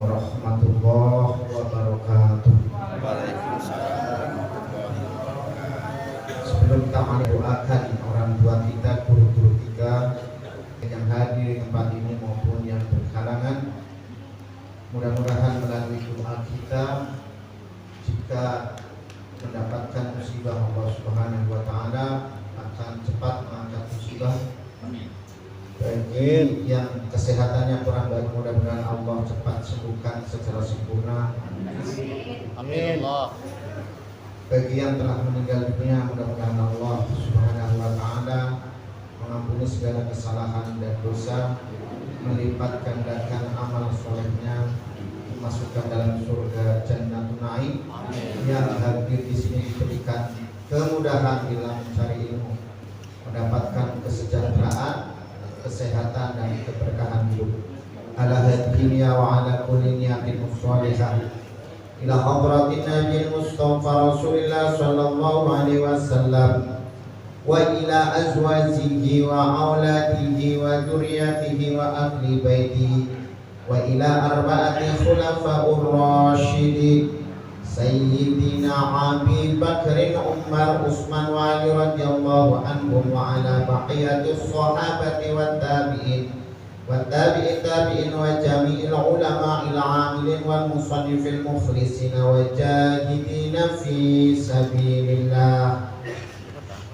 Warahmatullahi wabarakatuh. Waalaikumsalam warahmatullahi wabarakatuh. Sebelum kita mendoakan orang tua kita, guru-guru kita yang hadir di tempat ini maupun yang berhalangan, mudah-mudahan melalui doa kita jika mendapatkan musibah Allah Subhanahu wa taala akan cepat mengangkat musibah. Bagi yang kesehatannya kurang baik, mudah-mudahan Allah cepat sembuhkan secara sempurna. Amin. Bagi yang telah meninggal dunia, mudah-mudahan Allah Subhanahu wa taala mengampuni segala kesalahan dan dosa, melipat gandakan amal solehnya, masukkan dalam surga Jannatun Naim. Yang hadir di sini diberikan kemudahan dalam mencari ilmu, mendapatkan kesejahteraan, kesehatan dan keberkahan hidup. Ala hadhihi wa ala kulli niyatin shalihah ila hadratin nabiyil mustafa Rasulillah sallallahu alaihi wasallam wa ila azwajihi wa auladihi wa dzurriyyatihi wa ahli baitihi wa ila arba'ati khulafa'ur rasyidin Sayyidina Abi Bakrin, Umar, Utsman wa Ali radhiyallahu anhum wa ala baqiyatis sahabati wat tabi'in wa tabi'in wa jami'il ulama'il 'amilin wal musannifil mukhlisin wa jahidina fi sabilillah.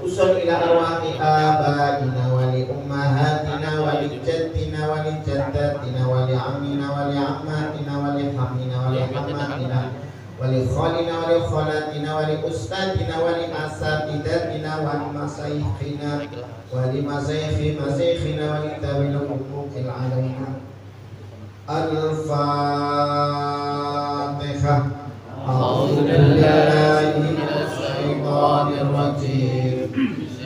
Usul ila arwahi abaina wa li ummahatina wa li jaddina wa li jaddatina wa li ammina wa li ammatina wa li hamina wa li hammatina wali khalina wali khalatina wali ustadina wali asatidatina wali masaikhina wali masaikhina wali tabil hukukil alaina. Al-Fatihah. A'udzu billahi minasy syaithanir rajim.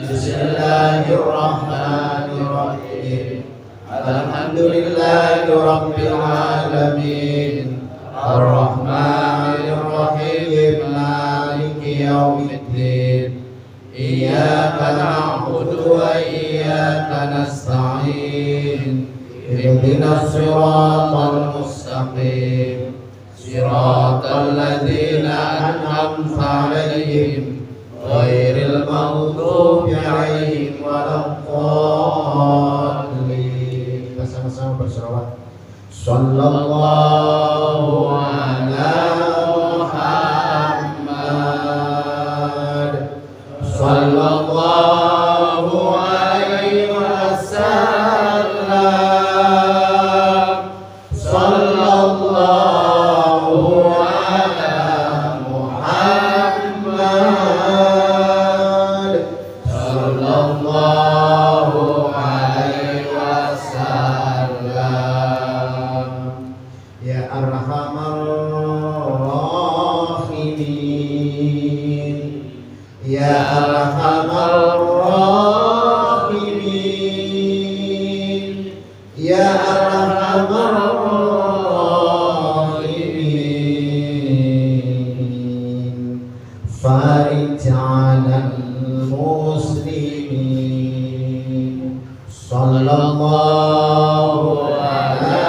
Bismillahirrahmanirrahim. Alhamdulillahi rabbil alamin. Ar-Rahmanir Rahim, Maliki Yaumiddin. Iyyaka na'budu wa iyyaka nasta'in. Ihdinas siratal mustaqim. Siratal ladzina an'amta 'alaihim ghairil maghdubi 'alaihim waladdallin. Kita sama-sama berselawat. Sallallahu ala Muhammad. Sallallahu alaihi wasallam. Sallallahu ala Muhammad. Sallallahu alaihi wasallam. Ya Arhamar Rahimin. Ya Arhamar Rahimin. Ya Arhamar Rahimin. Farij 'alal muslimin. Sallallahu ala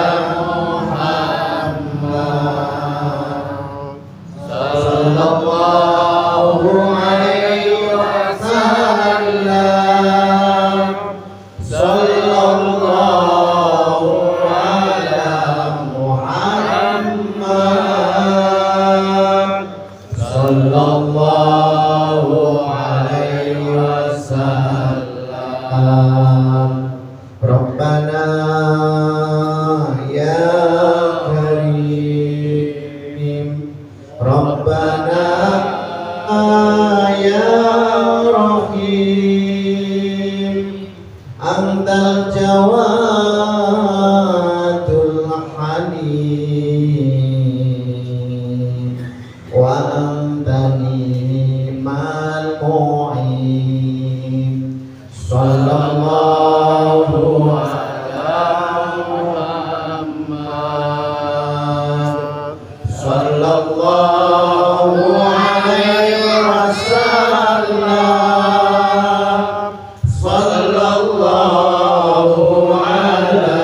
sallallahu alaihi wasallam. Sallallahu ala Muhammad. Sallallahu alaihi wasallam. Rabbana ya karim. Rabbana ya rahim. Antal jawadul halim wa antani mal mu'in. Sallallahu ala Muhammad. Sallallahu alaihi wasallam. Sallallahu ala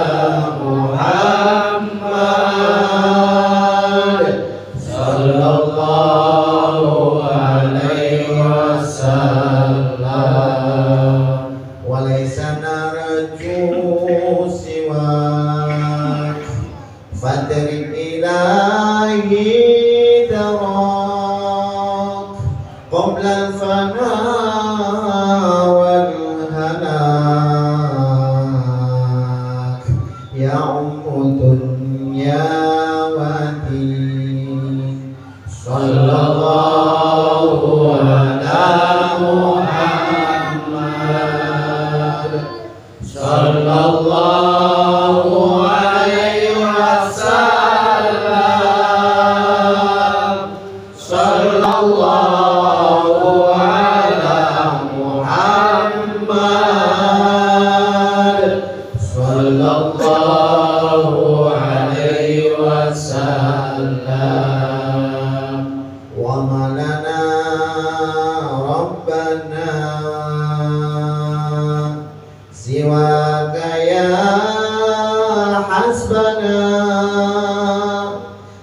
Muhammad. فادرك إلهي دراك قبل الفناء والهلاك يا أم دنيا ودين صلى الله على محمد صلى الله عليه وسلم صلى الله على محمد صلى الله عليه وسلم وما لنا ربنا سواك يا حسبنا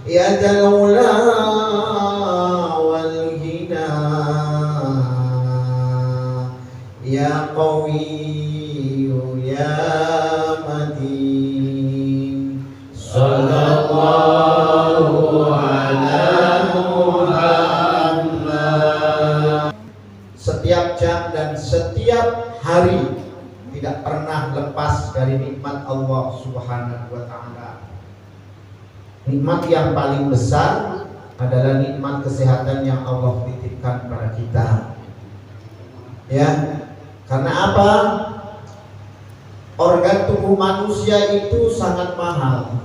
يا ذا العلا والغنى يا قوي يا متين صلى الله على محمد. Setiap jam dan setiap hari tidak pernah lepas dari nikmat Allah Subhanahu wa taala. Nikmat yang paling besar adalah nikmat kesehatan yang Allah titipkan pada kita. Ya, karena apa? Organ tubuh manusia itu sangat mahal.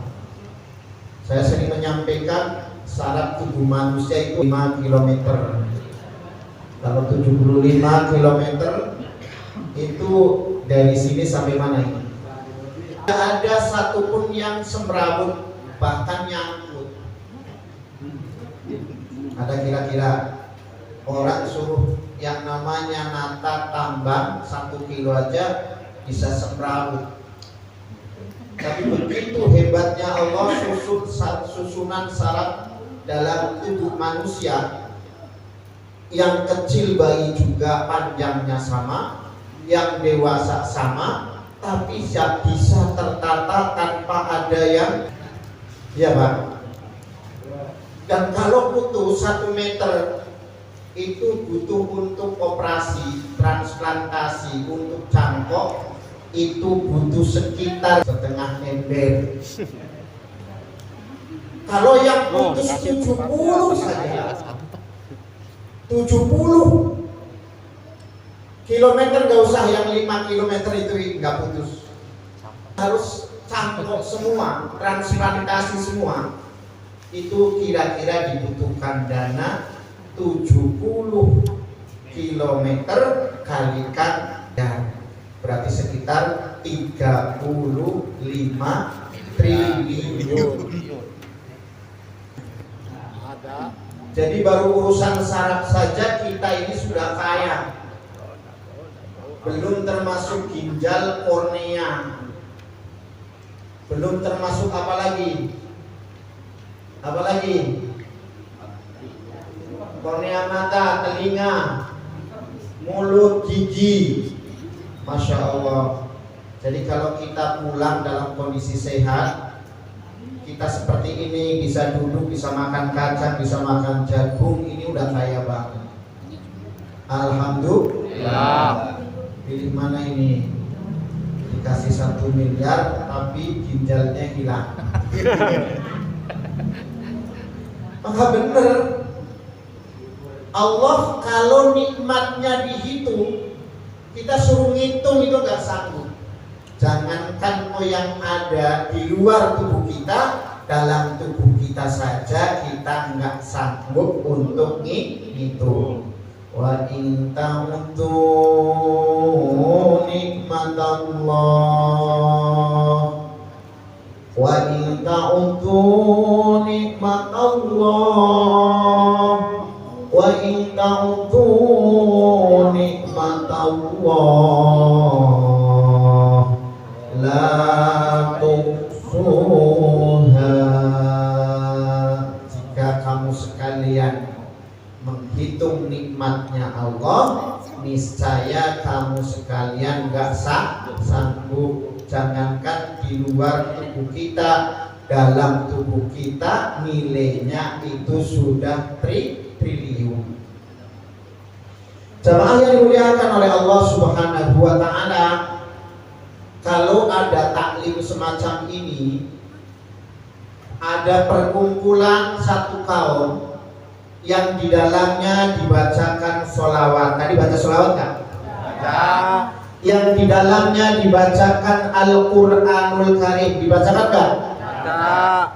Saya sering menyampaikan syarat tubuh manusia itu 5 km. Kalau 75 km itu dari sini sampai mana ini? Tidak ada satupun yang semrawut, bahkan nyangkut. Ada kira-kira orang suruh yang namanya nata tambang 1 kilo aja bisa semrawut. Tapi begitu hebatnya Allah susunan syarat dalam tubuh manusia. Yang kecil bayi juga panjangnya sama, yang dewasa sama, tapi bisa tertata tanpa ada yang, ya Pak. Dan kalau butuh 1 meter itu butuh untuk operasi transplantasi untuk cangkok itu butuh sekitar setengah ember. Kalau yang putus 70 saja, 70 kilometer, gak usah yang 5 kilometer itu nggak putus, harus cangkok semua, transplantasi semua. Itu kira-kira dibutuhkan dana 70 kilometer kalikan dan berarti sekitar 35 triliun. Jadi baru urusan saraf saja kita ini sudah kaya. Belum termasuk ginjal, kornea. Belum termasuk apa lagi? Apa lagi? Kornea mata, telinga, mulut, gigi. Masya Allah. Jadi kalau kita pulang dalam kondisi sehat, kita seperti ini, bisa duduk, bisa makan kacang, bisa makan jagung, ini udah kaya banget. Alhamdulillah. Pilih mana ini? Dikasih 1 miliar tapi ginjalnya hilang. Maka bener, Allah kalau nikmatnya dihitung, kita suruh ngitung itu gak sanggup. Jangankan yang ada di luar tubuh kita, dalam tubuh kita saja kita nggak sanggup untuk ngitung. Wa in ta'udzu nikmatallah, wa in ta'udzu nikmatallah, wa in ta'udzu nikmatallah la tuhsuha. Jika kamu sekalian menghitung nikmatnya Allah, niscaya kamu sekalian gak sanggup. Jangankan di luar tubuh kita, dalam tubuh kita nilainya itu sudah triliun. Jamaah yang dimuliakan oleh Allah Subhanahu wa taala, kalau ada taklim semacam ini, ada perkumpulan satu kaum yang di dalamnya dibacakan sholawat. Tadi baca sholawat kan? Yang di dalamnya dibacakan Al-Quranul Karim, dibacakan kan?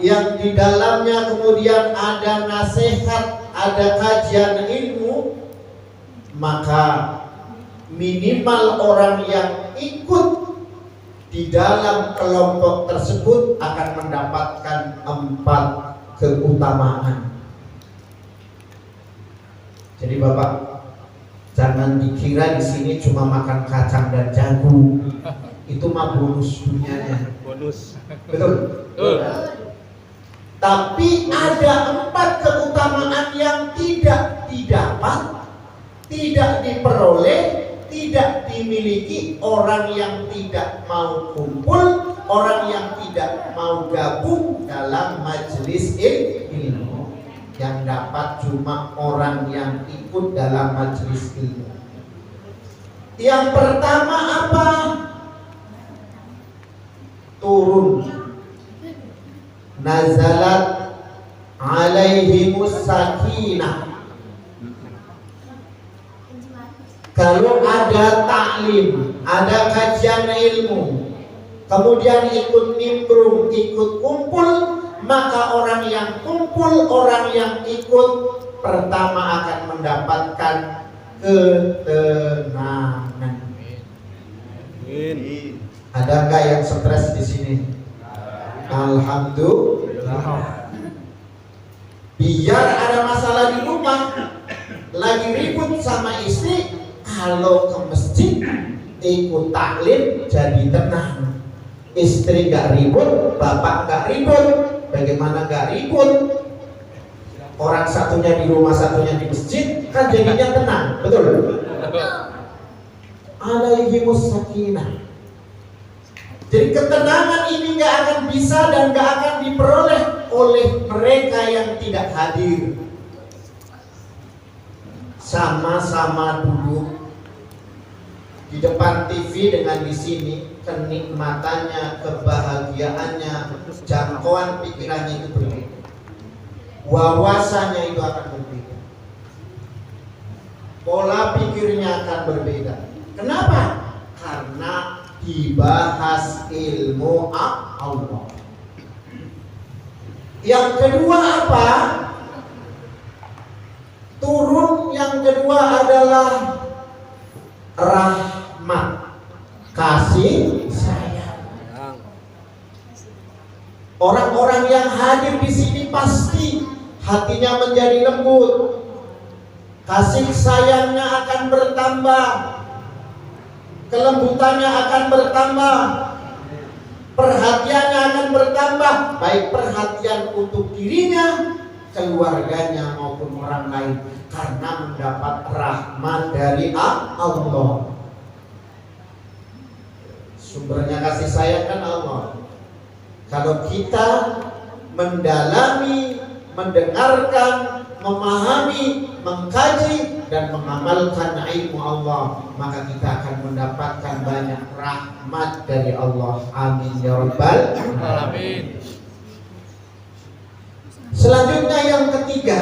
Yang di dalamnya kemudian ada nasihat, ada kajian ilmu, maka minimal orang yang ikut di dalam kelompok tersebut akan mendapatkan 4 keutamaan. Jadi Bapak, jangan dikira di sini cuma makan kacang dan jagung. Itu mah bonus dunianya. Bonus. Betul? Tapi ada 4 keutamaan yang tidak didapat, tidak diperoleh, tidak dimiliki orang yang tidak mau kumpul, orang yang tidak mau gabung dalam majelis ilmu. Yang dapat cuma orang yang ikut dalam majelis ilmu. Yang pertama apa? Turun. Nazalat alaihimus sakinah. Kalau ada taklim, ada kajian ilmu, kemudian ikut nimbrung, ikut kumpul, maka orang yang kumpul, orang yang ikut pertama akan mendapatkan ketenangan. Ada nggak yang stres di sini? Alhamdulillah. Biar ada masalah di rumah, lagi ribut sama istri, kalau ke masjid ikut taklim jadi tenang. Istri nggak ribut, bapak nggak ribut. Bagaimana nggak ribut? Orang satunya di rumah, satunya di masjid, kan jadinya tenang, betul? Alaihimus sakinah. Jadi ketenangan ini nggak akan bisa dan nggak akan diperoleh oleh mereka yang tidak hadir. Sama-sama duduk di depan TV dengan di sini, kenikmatannya, kebahagiaannya, jangkauan pikirannya itu berbeda, wawasannya itu akan berbeda, pola pikirnya akan berbeda. Kenapa? Karena dibahas ilmu Allah. Yang kedua apa? Turun yang kedua adalah rahmat, kasih sayang. Orang-orang yang hadir di sini pasti hatinya menjadi lembut, kasih sayangnya akan bertambah, kelembutannya akan bertambah, perhatiannya akan bertambah, baik perhatian untuk dirinya, keluarganya maupun orang lain, karena mendapat rahmat dari Allah. Sumbernya kasih sayang kan Allah. Kalau kita mendalami, mendengarkan, memahami, mengkaji dan mengamalkan ilmu Allah, maka kita akan mendapatkan banyak rahmat dari Allah. Amin ya rabbal alamin. Selanjutnya yang ketiga,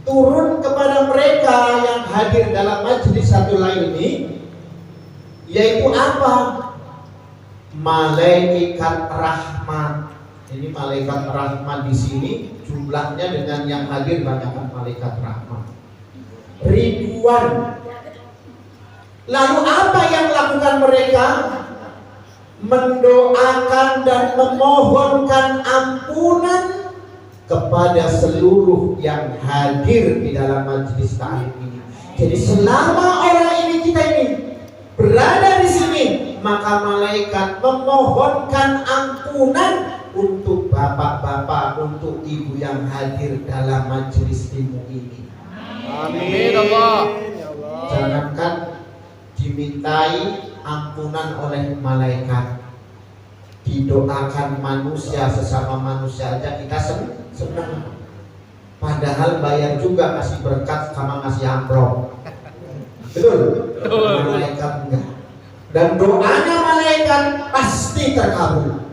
turun kepada mereka yang hadir dalam majelis satu lain ini, yaitu apa? Malaikat rahmat. Ini malaikat rahmat di sini jumlahnya dengan yang hadir banyakkan malaikat rahmat. Ribuan. Lalu apa yang lakukan mereka? Mendoakan dan memohonkan ampunan kepada seluruh yang hadir di dalam majelis taklim ini. Jadi selama orang kita ini berada di sini, maka malaikat memohonkan ampunan untuk bapak-bapak, untuk ibu yang hadir dalam majelis ilmu ini. Amin Allah. Jangankan dimintai ampunan oleh malaikat, didoakan manusia, sesama manusia aja kita senang. Padahal bayar juga kasih berkat sama ngasih amplop. Betul? Malaikat enggak. Dan doanya malaikat pasti terkabul.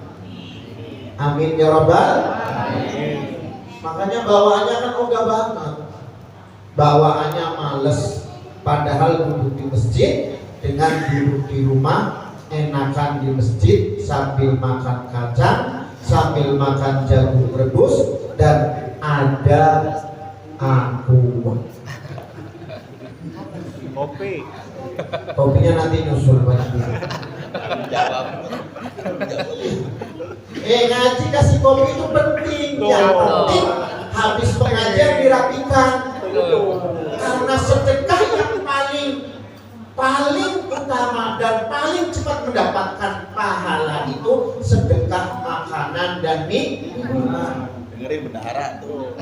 Amin ya rabbal alamin. Makanya bawaannya kan ogah banget. Bawaannya males. Padahal duduk di masjid dengan duduk di rumah, enakan di masjid sambil makan kacang, sambil makan jagung rebus, dan ada aku. Kopinya nanti nyusul banyak dia. Ngaji kasih kopi itu penting. Yang penting habis pengajian dirapikan. Karena sedekah yang paling utama dan paling cepat mendapatkan pahala itu sedekah makanan dan minuman. Dengerin bendahara tuh.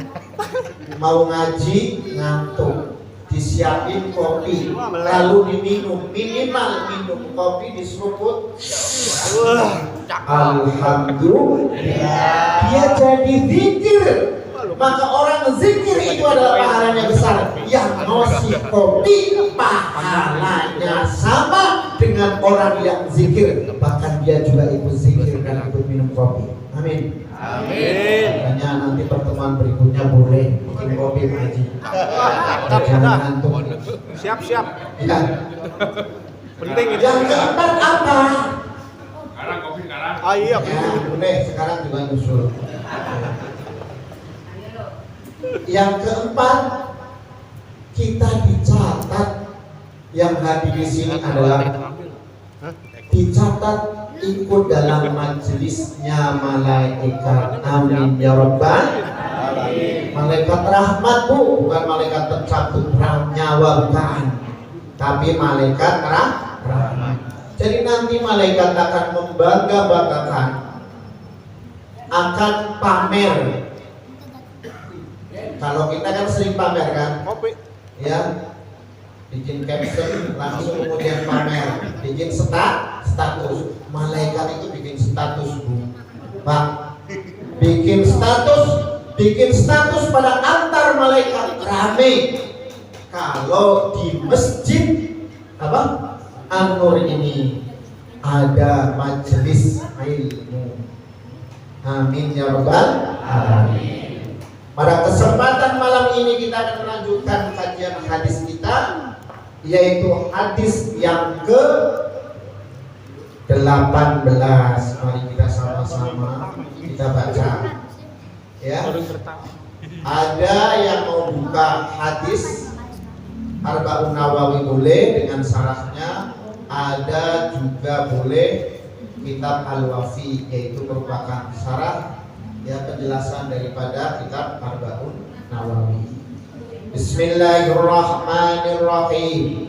Mau ngaji ngantuk, disiapin kopi, lalu diminum, minimal minum kopi diseruput. Alhamdulillah, dia jadi zikir. Maka orang zikir itu adalah pahalanya besar. Yang ngosi kopi pahalanya sama dengan orang yang zikir, bahkan dia juga ikut zikir dan ikut minum kopi. Amin. Amin. Makanya nanti pertemuan berikutnya boleh bikin kopi ngaji. Jangan ngantuk. Siap. Ya. Penting itu. Yang keempat apa? Sekarang kopi sekarang. Ah iya. Ya, boleh sekarang juga nyusul. Yang keempat, kita dicatat. Yang hadir di sini adalah dicatat ikut dalam majelisnya malaikat. Amin ya rabbal alamin. Malaikat rahmat bu, bukan malaikat tercabut nyawa, bukan, tapi malaikat rahmat. Jadi nanti malaikat akan membangga-banggakan, akan pamer. Kalau kita kan sering pamer kan, ya, bikin caption langsung kemudian pamer, bikin status. Malaikat itu bikin status bu, Pak, bikin status pada antar malaikat rame. Kalau di masjid An-Nur ini ada majelis ilmu. Amin ya rabbal alamin. Pada kesempatan malam ini kita akan melanjutkan kajian hadis kita, yaitu hadis yang ke-18. Mari kita sama-sama kita baca. Ya. Ada yang mau buka hadis Arba'un Nawawi boleh dengan syarahnya, ada juga boleh kitab Al-Wafi, yaitu merupakan syarah ya penjelasan daripada kitab Arba'un Nawawi. Bismillahirrahmanirrahim.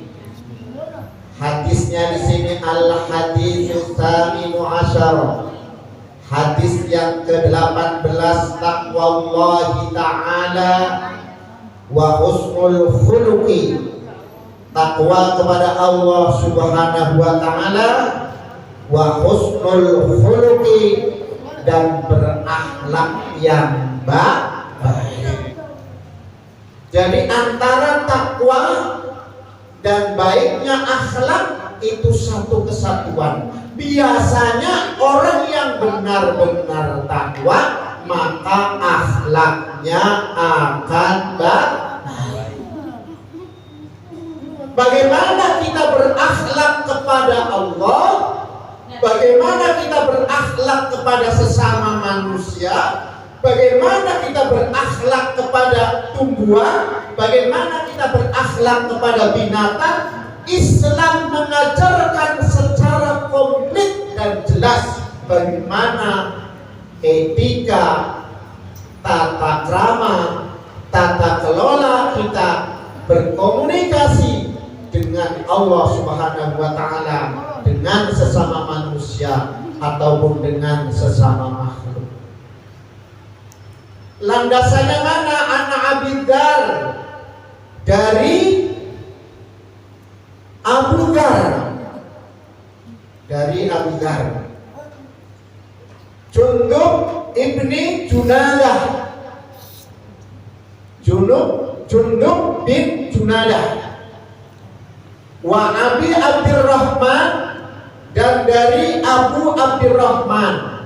Hadisnya di sini al-haditsus tsaminu asyara. Hadis yang ke-18, taqwallahi ta'ala wa husnul khuluqi. Takwa kepada Allah Subhanahu wa taala, wa husnul khuluqi, dan berakhlak yang baik. Jadi antara takwa dan baiknya akhlak itu satu kesatuan. Biasanya orang yang benar-benar takwa, maka akhlaknya akan baik. Bagaimana kita berakhlak kepada Allah, bagaimana kita berakhlak kepada sesama manusia, bagaimana kita berakhlak kepada tumbuhan, bagaimana kita berakhlak kepada binatang. Islam mengajarkan secara komplit dan jelas bagaimana etika, tata krama, tata kelola kita berkomunikasi dengan Allah Subhanahu wa taala, dengan sesama manusia ataupun dengan sesama makhluk. Landasannya mana? Ana Abidar dari Abu Dhar, dari Abu Dhar. Jundub ibni Junadah. Jundub bin Junadah. Wa Abi Abdurrahman, dan dari Abu Abdurrahman.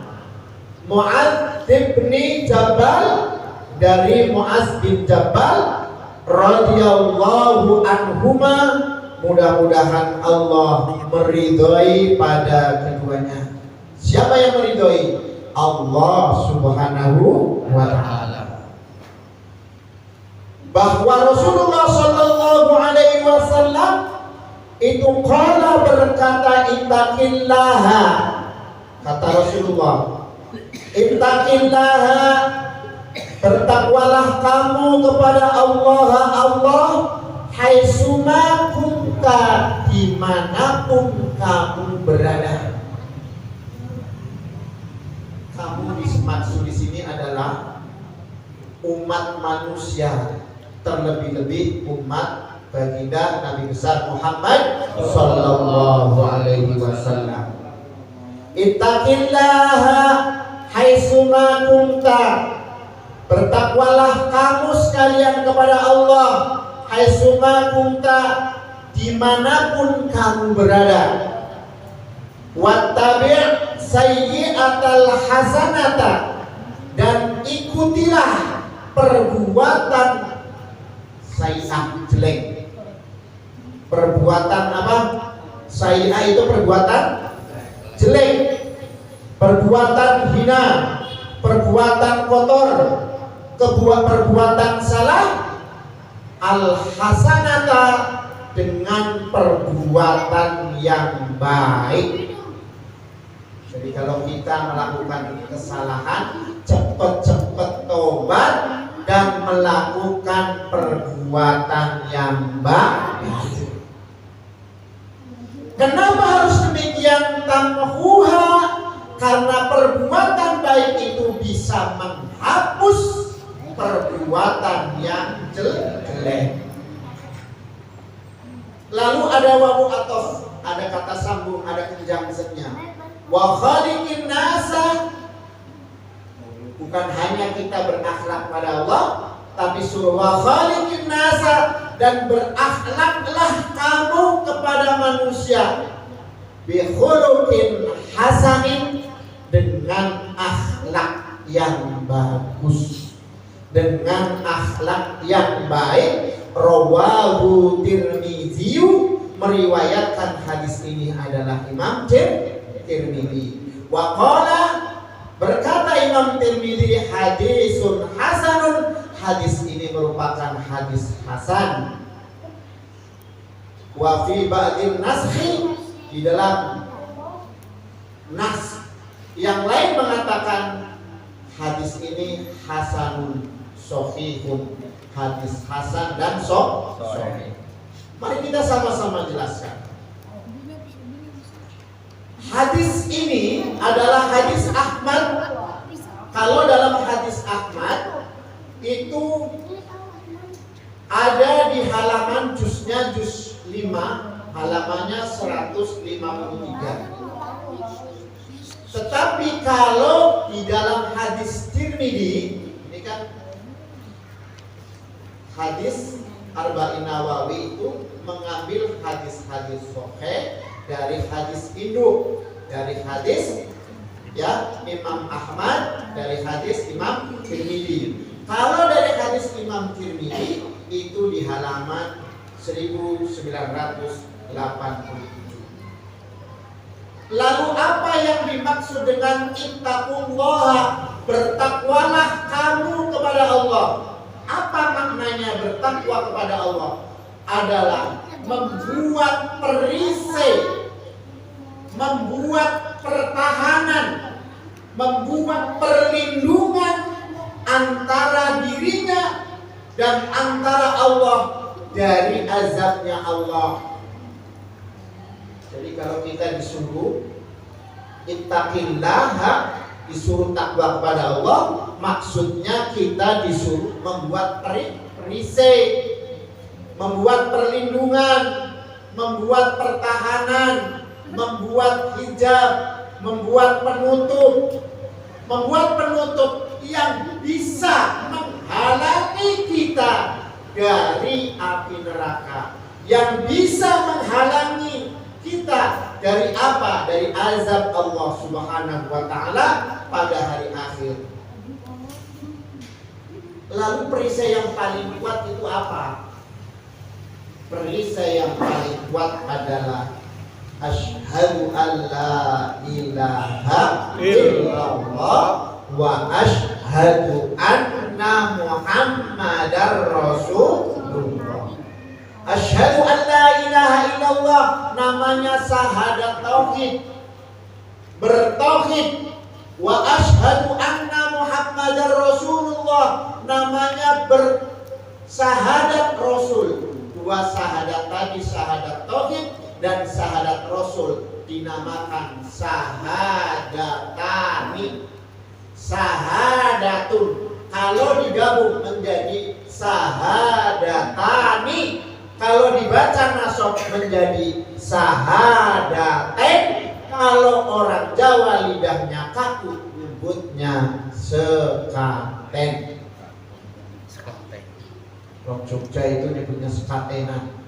Mu'adz bin Jabal, dari Mu'adz bin Jabal radhiyallahu anhuma, mudah-mudahan Allah meridhoi pada keduanya. Siapa yang meridhoi? Allah Subhanahu wa taala. Bahwa Rasulullah sallallahu alaihi wasallam itu qala, berkata, ittaqillaha, kata Rasulullah, ittaqillaha, bertakwalah kamu kepada Allah, haitsuma kunta, dimanapun kamu berada. Kamu dimaksud di sini adalah umat manusia, terlebih-lebih umat baginda Nabi besar Muhammad sallallahu alaihi wasallam. Ittaqillaha haitsuma kunta, bertakwalah kamu sekalian kepada Allah, haitsuma kunta, dimanapun kamu berada. Wattabi' sayyi'atal hasanata, dan ikutilah perbuatan sayyi'ah, jelek. Perbuatan apa? Sayyi'ah itu perbuatan jelek, perbuatan hina, perbuatan kotor, perbuatan salah. Al-hasanata, dengan perbuatan yang baik. Jadi kalau kita melakukan kesalahan, cepat-cepat tobat dan melakukan perbuatan yang baik. Kenapa harus demikian? Tamhuha, karena perbuatan baik itu bisa menghapus perbuatan yang jelek. Lalu ada wawu atof, ada kata sambung, ada conjunction-nya. Wa khaliqin nasa, bukan hanya kita berakhlak pada Allah, tapi suruh wa khaliqin nasa, dan berakhlaklah kamu kepada manusia bi khuluqin hasanin, dengan akhlak yang bagus, dengan akhlak yang baik. Rawahu Tirmidzi, meriwayatkan hadis ini adalah Imam Tirmidzi. Wa qala, berkata Imam Tirmidzi, hadisun hasanun, hadis ini merupakan hadis hasan. Wa fi ba'din naskhi, di dalam nas yang lain mengatakan hadis ini hasanun sahihun, hadis hasan dan sahih. Mari kita sama-sama jelaskan. Hadis ini adalah hadis Ahmad. Kalau dalam hadis Ahmad itu ada di halaman juznya, juz 5, halamannya 153. Tetapi kalau di dalam hadis Tirmidzi, ini kan hadis Arba'in Nawawi itu mengambil hadis-hadis sahih dari hadis induk, dari hadis ya Imam Ahmad, dari hadis Imam Tirmidzi. Kalau dari hadis Imam Tirmidzi itu di halaman 1987. Lalu apa yang dimaksud dengan ittaqullaha, bertakwalah kamu kepada Allah? Apa maknanya bertakwa kepada Allah? Adalah membuat perisai, membuat pertahanan, membuat perlindungan antara dirinya dan antara Allah dari azabnya Allah. Jadi kalau kita disuruh ittaqillaha, disuruh takwa kepada Allah, maksudnya kita disuruh membuat perisai, membuat perlindungan, membuat pertahanan, membuat hijab, membuat penutup membuat penutup yang bisa menghalangi kita dari api neraka, yang bisa menghalangi kita dari apa? Dari azab Allah Subhanahu wa taala pada hari akhir. Lalu perisai yang paling kuat itu apa? Perisai yang paling kuat adalah asyhadu an la ilaha illallah wa asyhadu anna muhammadar rasulullah. Asyhadu an la ilaha illallah namanya syahadat tauhid, bertauhid. Wa asyhadu anna muhammadar rasulullah namanya bersyahadat rasul. Dua syahadat tadi, syahadat tauhid dan syahadat rasul, dinamakan syahadatani, syahadatun. Kalau digabung menjadi syahadatani, kalau dibaca nasab menjadi sahadaten. Kalau orang Jawa lidahnya kaku, nyebutnya sekaten. Orang Jogja itu nyebutnya sekatenan.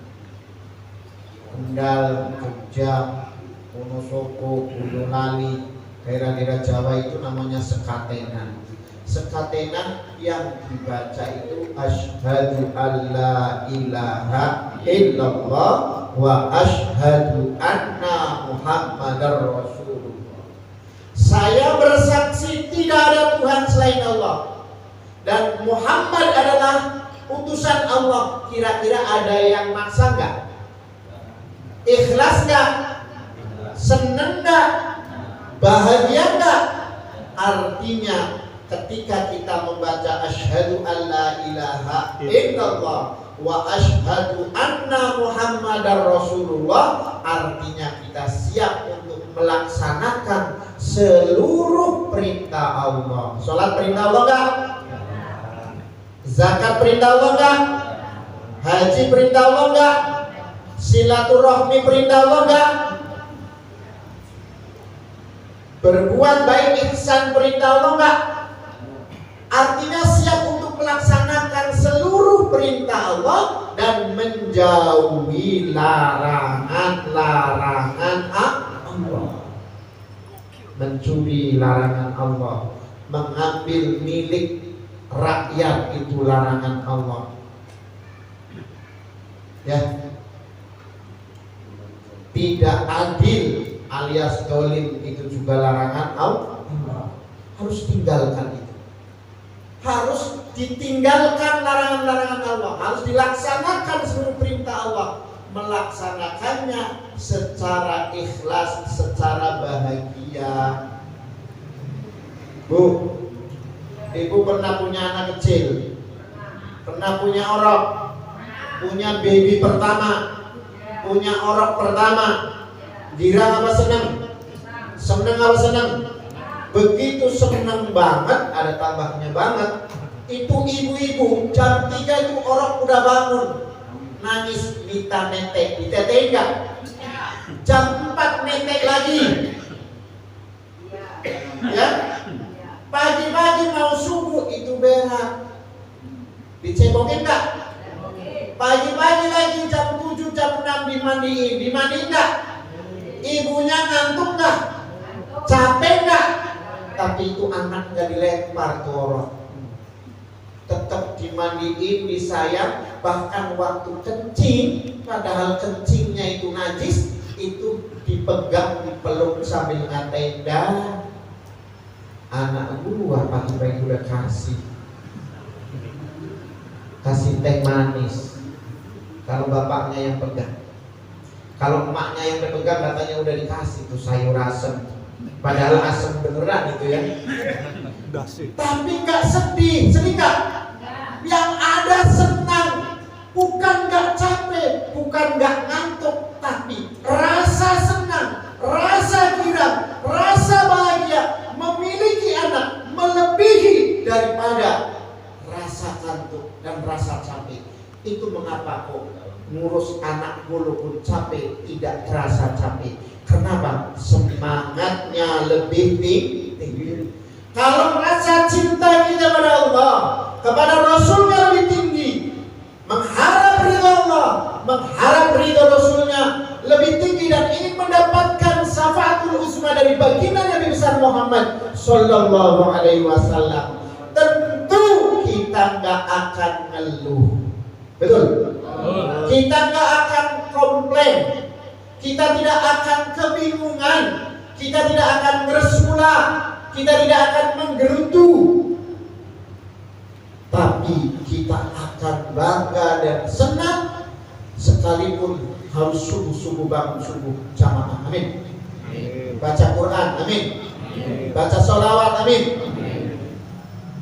Kendal, Jogja, Wonosobo, Boyolali, daerah-daerah Jawa itu namanya sekatenan. Sekatenan yang dibaca itu asyhadu alla ilaha illallah wa asyhadu anna muhammadar rasulullah. Saya bersaksi tidak ada Tuhan selain Allah dan Muhammad adalah utusan Allah. Kira-kira ada yang maksa enggak? Ikhlas enggak? Seneng enggak? Bahagia enggak? Artinya ketika kita membaca asyhadu alla ilaha illallah wa asyhadu anna muhammadar rasulullah, artinya kita siap untuk melaksanakan seluruh perintah Allah. Salat perintah Allah enggak? Zakat perintah Allah enggak? Haji perintah Allah enggak? Silaturahmi perintah Allah enggak? Berbuat baik ihsan perintah Allah enggak? Artinya siap untuk melaksanakan seluruh perintah Allah dan menjauhi larangan-larangan Allah. Mencuri larangan Allah, mengambil milik rakyat itu larangan Allah. Ya. Tidak adil alias dolim itu juga larangan Allah. Harus tinggalkan itu. Harus ditinggalkan larangan-larangan Allah. Harus dilaksanakan seluruh perintah Allah. Melaksanakannya secara ikhlas, secara bahagia. Bu, ibu pernah punya anak kecil, pernah punya orok, punya baby pertama, punya orok pertama. Girang apa senang? Senang apa senang? Begitu senang banget, ada tambahnya banget. Itu ibu-ibu jam 3 itu orang udah bangun, nangis minta netek, ditetek enggak? Jam 4 netek lagi. Ya? Pagi-pagi mau subuh itu berak, dicebokin enggak? Pagi-pagi lagi jam 7, jam 6 dimandiin enggak? Ibunya ngantuk enggak? Capek enggak? Tapi itu anak gak dilempar ke orang, tetap dimandiin, disayang. Bahkan waktu kencing, padahal kencingnya itu najis, itu dipegang, dipeluk sambil ngatain, dah anak gua pagi-pagi udah kasih teh manis. Kalau bapaknya yang pegang, kalau emaknya yang dipegang katanya udah dikasih tuh sayur asem. Padahal asem beneran itu ya. Tapi gak sedih, sedih gak? Yang ada senang, bukan gak capek, bukan gak ngantuk, tapi rasa senang, rasa girang, rasa bahagia memiliki anak melebihi daripada rasa ngantuk dan rasa capek. Itu mengapa kok ngurus anak walaupun capek tidak terasa capek. Kenapa? Semangatnya lebih tinggi. Kalau rasa cinta kita pada Allah, kepada Rasulnya lebih tinggi, mengharap ridha Allah, mengharap ridha Rasulnya lebih tinggi, dan ingin mendapatkan syafaatul uzma dari baginda Nabi besar Muhammad Sallallahu Alaihi Wasallam, tentu kita nggak akan ngeluh, betul? Kita nggak akan komplain, kita tidak akan kebingungan, kita tidak akan bersulah, kita tidak akan menggerutu, tapi kita akan bangga dan senang sekalipun harus subuh-subuh bangun subuh jamaah, amin. Baca Quran, amin. Baca sholawat, amin.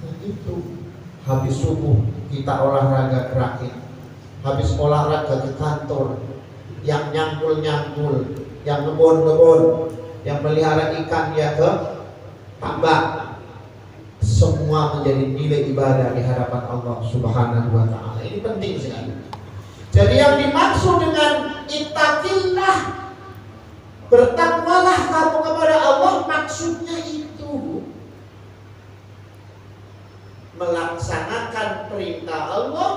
Dan itu habis subuh kita olahraga gerakin, habis olahraga ke kantor, yang nyangkul-nyangkul, yang ngebon-ngebon, yang melihara ikan ya ke tambak, semua menjadi nilai ibadah di hadapan Allah Subhanahu wa Ta'ala. Ini penting sekali. Jadi yang dimaksud dengan ittaqillah, bertakwalah kamu kepada Allah, maksudnya itu melaksanakan perintah Allah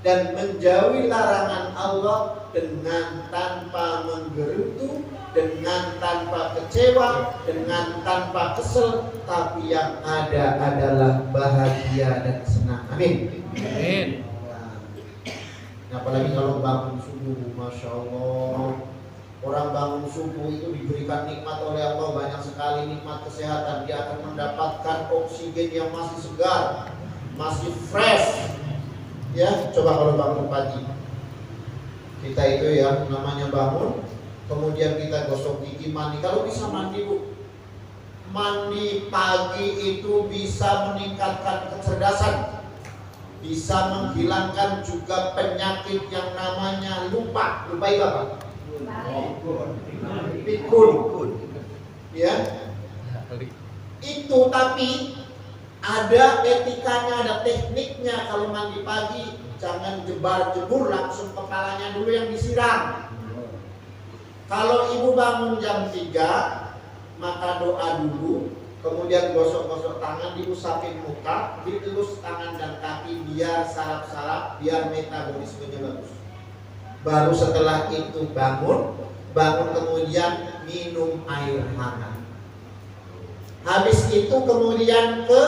dan menjauhi larangan Allah dengan tanpa menggerutu, dengan tanpa kecewa, dengan tanpa kesel, tapi yang ada adalah bahagia dan senang. Amin. Amin. Nah, apalagi kalau bangun subuh, masya Allah. Orang bangun subuh itu diberikan nikmat oleh Allah, banyak sekali nikmat kesehatan. Dia akan mendapatkan oksigen yang masih segar, masih fresh. Ya, coba kalau bangun pagi, kita itu ya namanya bangun, kemudian kita gosok gigi, mandi. Kalau bisa mandi bu, mandi pagi itu bisa meningkatkan kecerdasan, bisa menghilangkan juga penyakit yang namanya lupa. Lupa itu apa? Pikun. Ya. Itu tapi ada etikanya, ada tekniknya. Kalau mandi pagi jangan jebar-jebur, langsung kepalanya dulu yang disiram. Kalau ibu bangun jam 3, maka doa dulu, kemudian gosok-gosok tangan, diusapin muka, dielus tangan dan kaki biar saraf-saraf, biar metabolismenya bagus. Baru setelah itu bangun kemudian minum air hangat. Habis itu kemudian ke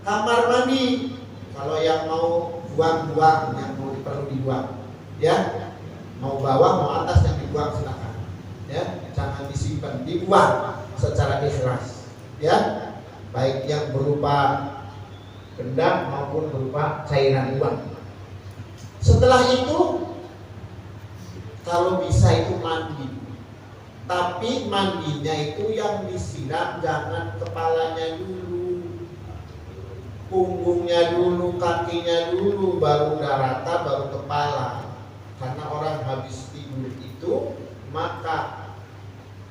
kamar mandi. Kalau yang mau buang-buang, yang mau perlu dibuang, ya, mau bawah mau atas yang dibuang silakan, ya, jangan disimpan, dibuang secara ikhlas, ya, baik yang berupa benda maupun berupa cairan uang. Setelah itu kalau bisa itu mandi, tapi mandinya itu yang disiram jangan kepalanya dulu, punggungnya dulu, kakinya dulu, baru darata, baru kepala. Karena orang habis tidur itu, maka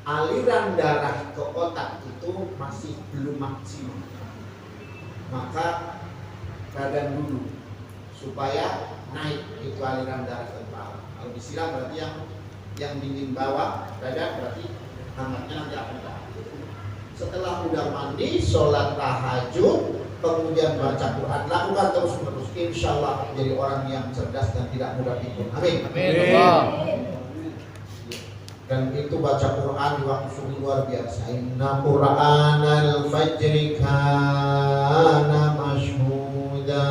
aliran darah ke otak itu masih belum maksimal. Maka badan dulu supaya naik itu aliran darah ke kepala. Kalau disiram berarti yang dingin bawah, dada berarti hangatnya nanti akan naik. Setelah udah mandi, sholat tahajud, kemudian baca Quran, lakukan terus menerus, insya Allah menjadi orang yang cerdas dan tidak mudah pikun. Amin. Amin. Dan itu baca Quran di waktu subuh luar biasa. Inna Qur'anal fajri kana mashhuda.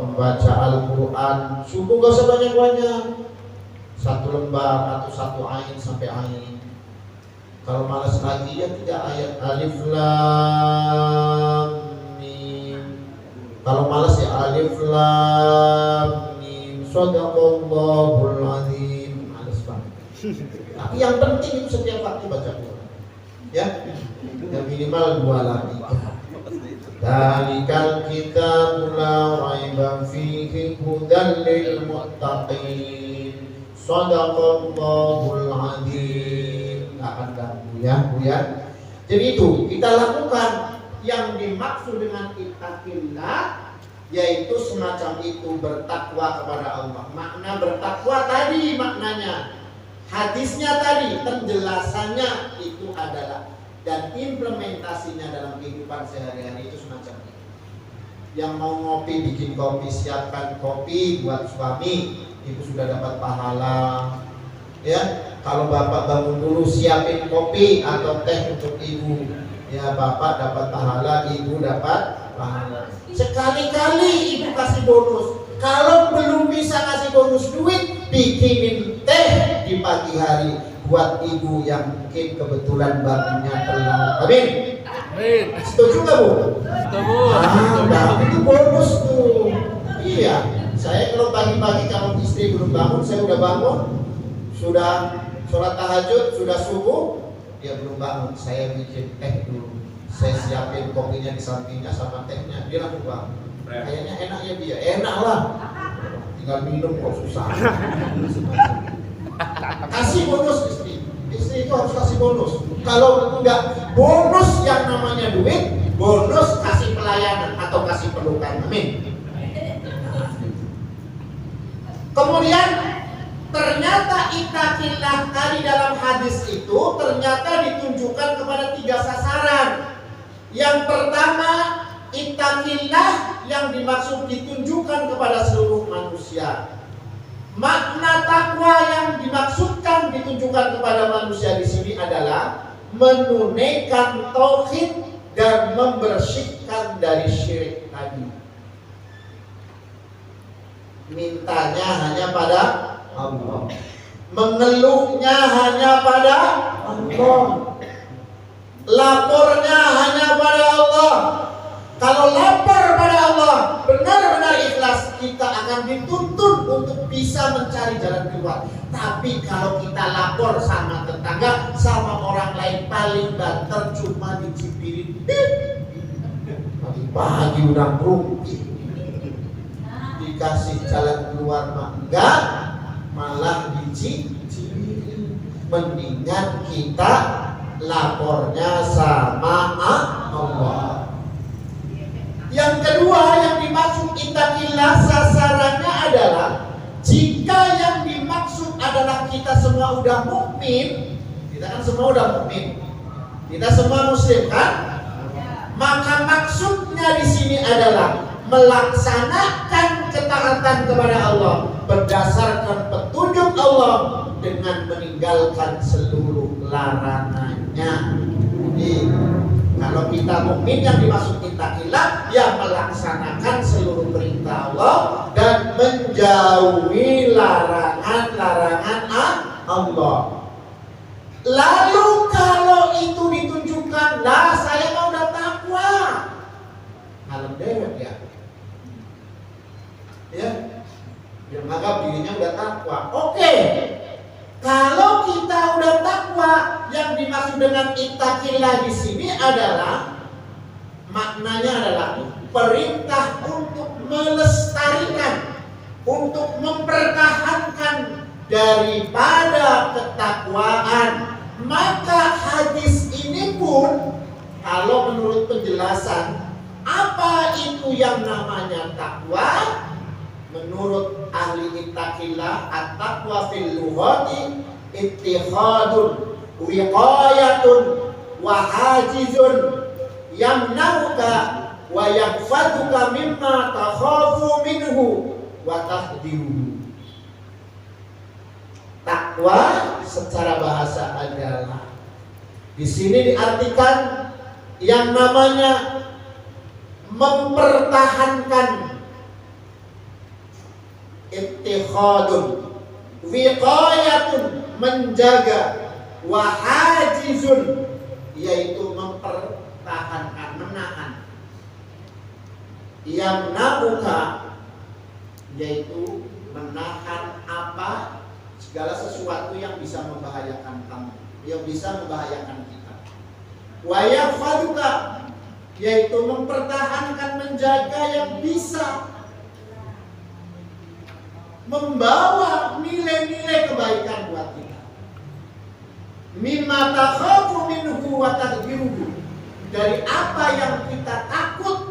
Membaca Al-Quran subuh gak usah banyak-banyak, 1 lembar atau 1 ain sampai ain. Kalau malas lagi ya 3 ayat, alif lam mim. Kalau malas ya alif lam mim, shadaqallahul azim. Males banget. Tapi yang penting itu setiap waktu baca Quran, ya, yang minimal 2 lagi. Dzalikal kitabu la raiba fihi hudan lil muttaqin. Shadaqallahul azim. Akan ganggu ya, Bu ya. Jadi itu kita lakukan yang dimaksud dengan ittaqillah, yaitu semacam itu, bertakwa kepada Allah. Makna bertakwa tadi maknanya, hadisnya tadi penjelasannya itu adalah dan implementasinya dalam kehidupan sehari-hari itu semacam itu. Yang mau ngopi, bikin kopi, siapkan kopi buat suami, itu sudah dapat pahala. Ya, kalau bapak bangun dulu siapin kopi atau teh untuk ibu, ya bapak dapat pahala, ibu dapat pahala. Sekali-kali ibu kasih bonus. Kalau belum bisa kasih bonus duit, bikinin teh di pagi hari buat ibu yang mungkin kebetulan bangunnya telat. Amin. Amin. Setuju nggak Bu? Setuju. Itu bonus tuh. Iya. Saya kalau pagi-pagi kalau istri belum bangun, saya udah bangun, sudah sholat tahajud, sudah subuh, dia belum bangun. Saya bikin teh dulu. Saya siapin kopinya di sampingnya sama tehnya. Dia langsung bangun. Kayaknya enak ya dia. Enak lah. Tinggal minum kok susah. Kasih bonus istri. Istri itu harus kasih bonus. Kalau enggak bonus yang namanya duit, bonus kasih pelayanan atau kasih pelukan. Amin. Kemudian ternyata ittaqillah tadi dalam hadis itu ternyata ditunjukkan kepada 3 sasaran. Yang pertama, ittaqillah yang dimaksud ditunjukkan kepada seluruh manusia. Makna takwa yang dimaksudkan ditunjukkan kepada manusia di sini adalah menunaikan tauhid dan membersihkan dari syirik tadi. Mintanya hanya pada Allah, mengeluhnya hanya pada Allah, lapornya hanya pada Allah. Kalau lapor pada Allah, benar-benar ikhlas, kita akan dituntun untuk bisa mencari jalan keluar. Tapi kalau kita lapor sama tetangga, sama orang lain, paling banter cuma dicipirin. Pagi-pagi udah berumpi, dikasih jalan keluar mah enggak, malah dicipirin. Mendingan kita lapornya sama Allah. Yang kedua yang dimaksud ittaqillah sasarannya adalah jika yang dimaksud adalah kita semua udah mukmin, kita kan semua udah mukmin, kita semua muslim kan? Maka maksudnya di sini adalah melaksanakan ketaatan kepada Allah berdasarkan petunjuk Allah dengan meninggalkan seluruh larangannya. Kalau kita mukmin yang dimaksud ittaqillah yang melaksanakan seluruh perintah Allah dan menjauhi larangan-larangan Allah. Lalu kalau itu ditunjukkan, lah saya mau udah takwa, kalem dewek ya. Ya, dia menganggap dirinya udah takwa. Oke. Kalau kita udah takwa, yang dimaksud dengan ittaqillah di sini adalah maknanya adalah perintah untuk melestarikan, untuk mempertahankan daripada ketakwaan. Maka hadis ini pun kalau menurut penjelasan apa itu yang namanya takwa? Menurut ahli ittaqillah, at-taqwa fil lughati ittikhadun wiqayatun wa hajizun yamnauka wa yakfaduka mimma takhafu minhu wa tahdiruhu. Takwa secara bahasa adalah di sini diartikan yang namanya mempertahankan, ittikhadun, wiqayatun menjaga, wahajizun yaitu mempertahankan, menahan, yamna'uka yaitu menahan apa segala sesuatu yang bisa membahayakan kamu, yang bisa membahayakan kita. Wa yahfaduka yaitu mempertahankan, menjaga yang bisa membawa nilai-nilai kebaikan buat kita. Mimma takhafu minhu wa tahdiruhu, dari apa yang kita takut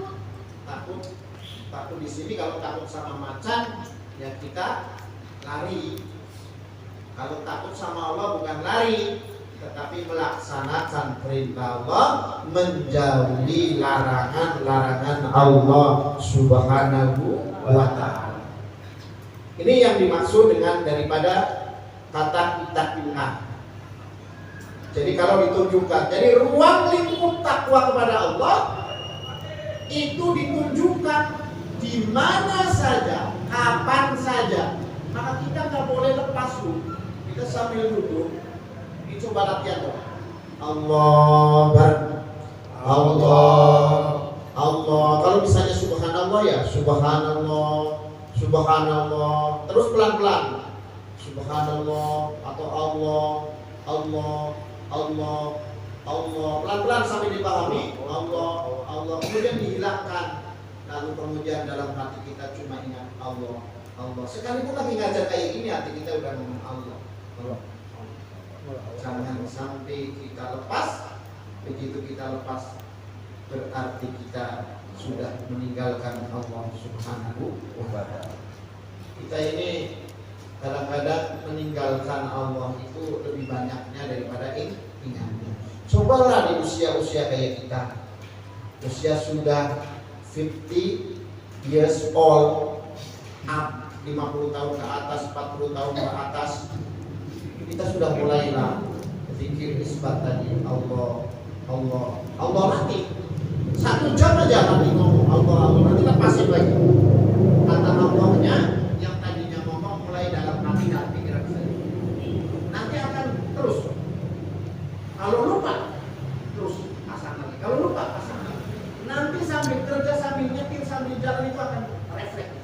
di sini. Kalau takut sama macan ya kita lari. Kalau takut sama Allah bukan lari, tetapi melaksanakan perintah Allah, menjauhi larangan-larangan Allah Subhanahu wa ta'ala. Ini yang dimaksud dengan daripada kata ittaqillah. Jadi kalau ditunjukkan, jadi ruang lingkup takwa kepada Allah itu ditunjukkan di mana saja, kapan saja. Maka kita nggak boleh lepas dulu. Kita sambil duduk, ini coba latihan dong. Allah. Kalau misalnya subhanallah ya, subhanallah. Terus pelan-pelan. Subhanallah atau Allah. Pelan-pelan sampai dipahami. Allah. Kemudian dihilangkan. Lalu kemudian dalam hati kita cuma ingat Allah. Sekalipun lagi ngajar kayak gini, hati kita udah ngomong Allah. Jangan sampai kita lepas. Begitu kita lepas, berarti kita sudah meninggalkan Allah Subhanahu wa ta'ala. Kita ini kadang-kadang meninggalkan Allah itu lebih banyaknya daripada ingatnya. Cobalah di usia-usia kayak kita, usia sudah 50 years old up, 50 tahun ke atas, 40 tahun ke atas, kita sudah mulailah zikir isbat tadi. Allah latih 1 jam aja nanti ngomong Allah, nanti lepasin lagi kata Allahnya yang tadinya ngomong mulai dalam hati dan pikiran saja. Nanti akan terus. Kalau lupa terus pasang lagi. Kalau lupa pasang lagi. Nanti sambil kerja, sambil nyetir, sambil jalan itu akan refleks.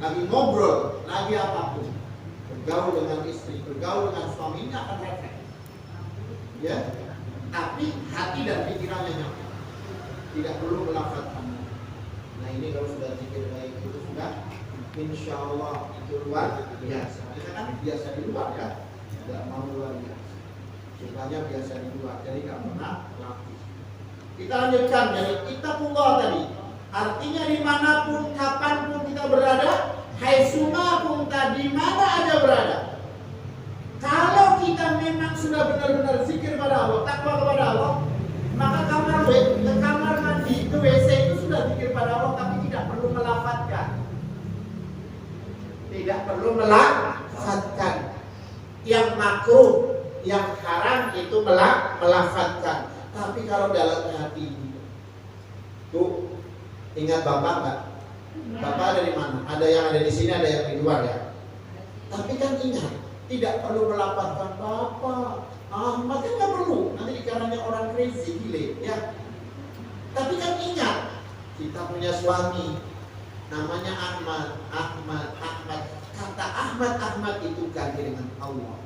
Lagi ngobrol, lagi apapun, bergaul dengan istri, bergaul dengan suaminya akan refleks. Ya, tapi hati dan pikirannya nyampe. Tidak perlu melafazkan. Nah ini kalau sudah zikir baik itu sudah, insya Allah itu luar biasa. Kita kan biasa di luar ya, tidak mau luar biasa. Sukanya biasa di luar, jadi nggak pernah latih. Kita lanjutkan dari ittaqullah tadi. Artinya dimanapun, kapanpun kita berada, haitsuma kunta, di mana aja berada. Kalau kita memang sudah benar-benar zikir pada Allah, takwa kepada Allah, maka kamar mandi, ke WC itu sudah zikir pada Allah, tapi tidak perlu melafadzkan. Tidak perlu melafadzkan. Yang makruh, yang haram itu melafadzkan. Tapi kalau dalam hati, tuh ingat Bapak nggak? Bapak ada di mana? Ada yang ada di sini, ada yang di luar ya. Tapi kan ingat, tidak perlu melafadzkan Bapak, Ahmad kan nggak perlu. Nanti dikarenanya orang crazy, gile, ya. Tapi kan ingat, kita punya suami, namanya Ahmad. Kata Ahmad itu ganti dengan Allah.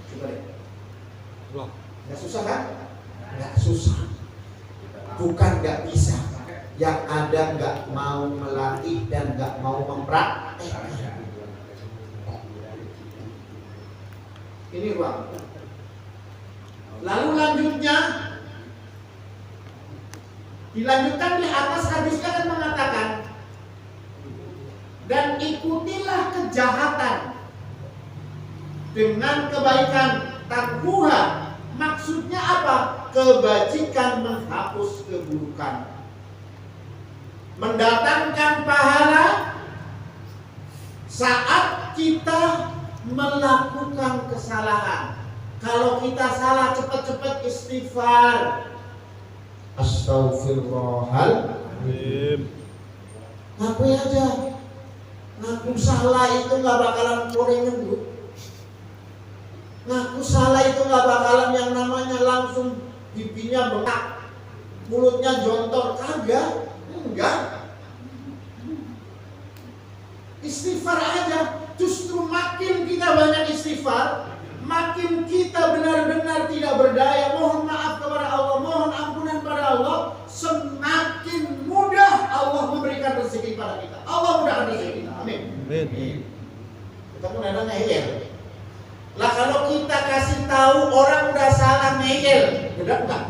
Coba deh. Nggak susah kan? Nggak susah. Bukan nggak bisa. Yang ada nggak mau melatih dan nggak mau mempraktekkan. Ini ruang. Lalu lanjutnya, dilanjutkan di atas hadisnya kan mengatakan, dan ikutilah kejahatan dengan kebaikan. Takwa maksudnya apa? Kebajikan menghapus keburukan, mendatangkan pahala saat kita melakukan kesalahan. Kalau kita salah, cepat-cepat istighfar. Astaghfirullahaladzim. Ngaku aja. Ngaku salah itu nggak bakalan gorengan dulu. Ngaku salah itu nggak bakalan yang namanya langsung pipinya bengkak, mulutnya jontor, kagak, enggak. Istighfar aja. Justru makin kita banyak istighfar, makin kita benar-benar tidak berdaya, mohon maaf kepada Allah, mohon ampunan pada Allah, semakin mudah Allah memberikan rezeki pada kita. Allah mudahkan rezeki kita. Amin. Kita pun ada ngeyel. Lah kalau kita kasih tahu orang udah salah ngeyel, gedek enggak?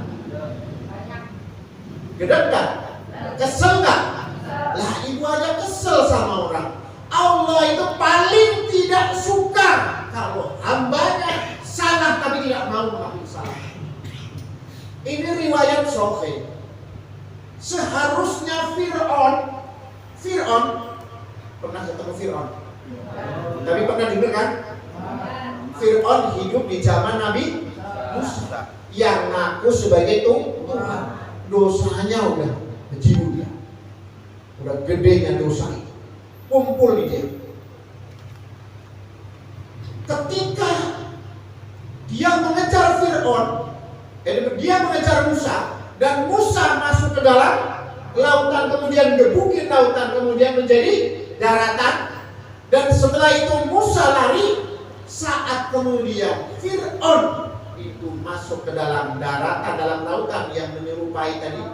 Gedek enggak? Kesel enggak? Lah ibu aja kesel. kesel sama orang. Allah itu paling tidak suka kalau hambanya salah tapi tidak mau mengakui salah. Ini riwayat Sahih. Seharusnya Fir'aun pernah ketemu Fir'aun? Tapi pernah dengar kan? Fir'aun hidup di zaman Nabi Musa yang ngaku sebagai Tuhan. Dosanya udah kecil dia, udah gedenya dosa itu kumpul di dia. Ketika dia mengejar Fir'aun, dia mengejar Musa, dan Musa masuk ke dalam lautan, kemudian gebukin lautan, kemudian menjadi daratan. Dan setelah itu Musa lari. Saat kemudian Fir'aun itu masuk ke dalam daratan, dalam lautan yang menyerupai tadi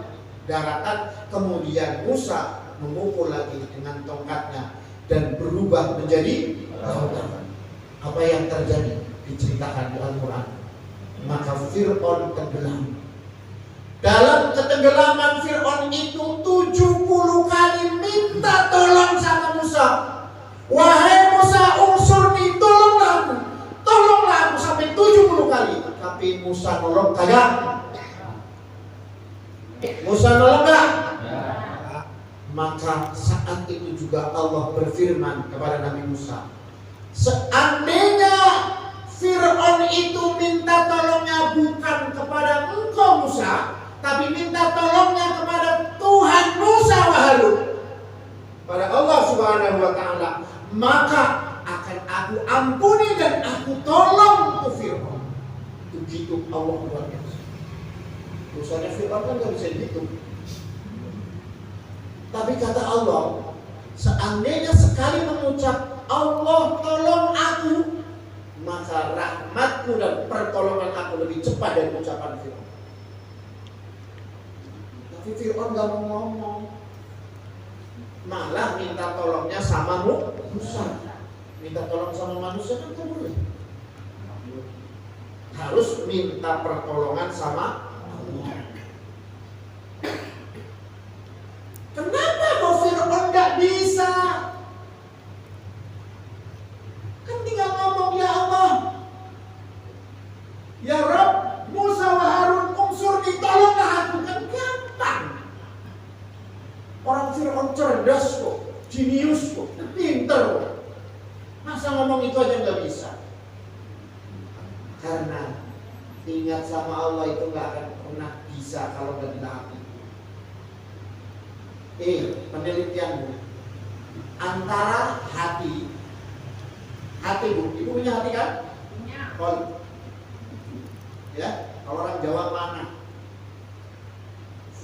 daratan, kemudian Musa memukul lagi dengan tongkatnya dan berubah menjadi lautan. Apa yang terjadi diceritakan di Al-Quran. Maka Fir'aun tenggelam. Dalam ketenggelaman Fir'aun itu 70 kali minta tolong sama Musa. Wahai Musa, unsurni, tolonglah aku sampai 70 kali. Tapi Musa nolong kagak? Musa nolong gak? Maka saat itu juga Allah berfirman kepada Nabi Musa, seandainya Fir'aun itu minta tolongnya bukan kepada engkau Musa, tapi minta tolongnya kepada Tuhan Musa wa Harun, pada Allah Subhanahu wa Ta'ala, maka akan aku ampuni dan aku tolong ke Fir'aun. Begitu Allah luar biasa. Dosanya Fir'aun kan gak bisa dihitung. Tapi kata Allah, seandainya sekali mengucap Allah tolong aku, maka rahmatku dan pertolongan aku lebih cepat dari ucapan Fir'aun. Tapi Fir'aun gak mau ngomong, malah minta tolongnya sama Musa. Minta tolong sama manusia kan tak boleh. Harus minta pertolongan sama Allah. Kenapa kok Fir'aun gak bisa? Kan tinggal ngomong, ya Allah, ya Rabb, Musa wa Harun unsurni, tolonglah aku. Kan gampang. Orang Fir'aun cerdas kok, jenius kok, pinter kok. Masa ngomong itu aja nggak bisa? Karena ingat sama Allah itu nggak akan pernah bisa kalau nggak ditaati. Penelitian Bu, antara hati Bu, ibu punya hati kan? Punya. Ya, kalau orang Jawa mana?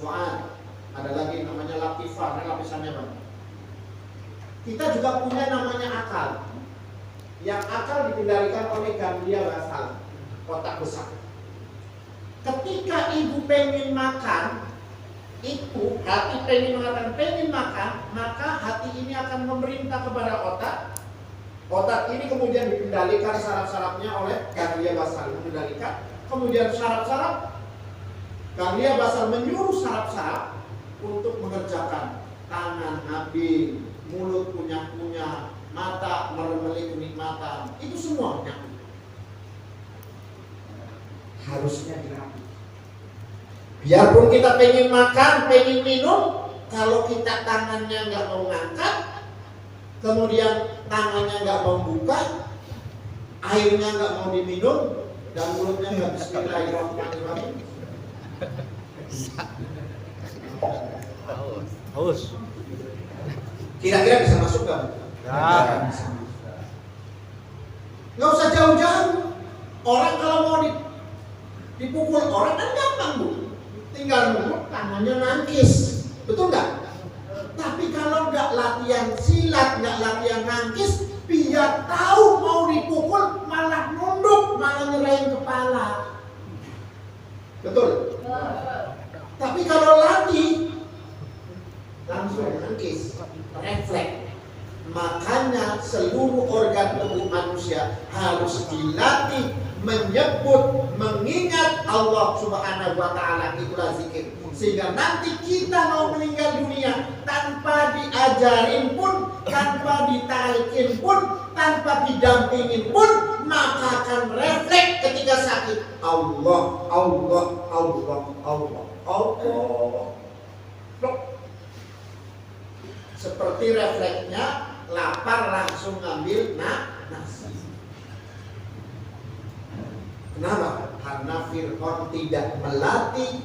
Fuad. Ada lagi namanya latifah, lapisannya Bang. Kita juga punya namanya akal. Yang akal dikendalikan oleh ganglia basal, otak besar. Ketika ibu pengen makan, itu hati pengen makan, maka hati ini akan memerintah kepada otak. Otak ini kemudian dikendalikan saraf-sarafnya oleh ganglia basal, mengendalikan. Kemudian saraf-saraf, ganglia basal menyuruh saraf-saraf untuk mengerjakan. Tangan ngambil, mulut punya, mata meremeli kenikmatan, itu semua harusnya dirapi. Biarpun kita pengen makan, pengen minum, kalau kita tangannya nggak mau ngangkat, kemudian tangannya nggak mau buka, airnya nggak mau diminum, dan mulutnya nggak bismillahirrahmanirrahim, haus. Kira-kira bisa masuk nggak? Nggak usah jauh-jauh. Orang kalau mau dipukul orang kan gampang Bu, tinggal nunggu tangannya nangkis, betul nggak? Tapi kalau nggak latihan silat, nggak latihan nangkis, biar tahu mau dipukul malah nunduk, malah nyerahin kepala, betul? Tapi kalau latih langsung nangkis, refleks. Makanya seluruh organ tubuh manusia harus dilatih menyebut, mengingat Allah Subhanahu wa taala, itulah zikir. Sehingga nanti kita mau meninggal dunia tanpa diajarin pun, tanpa ditarikin pun, tanpa didampingin pun, maka akan refleks ketika sakit. Allah, Allah, Allah, Allah, Allah. Seperti refleksnya lapar langsung ngambil nasi. Kenapa? Karena Fir'aun tidak melatih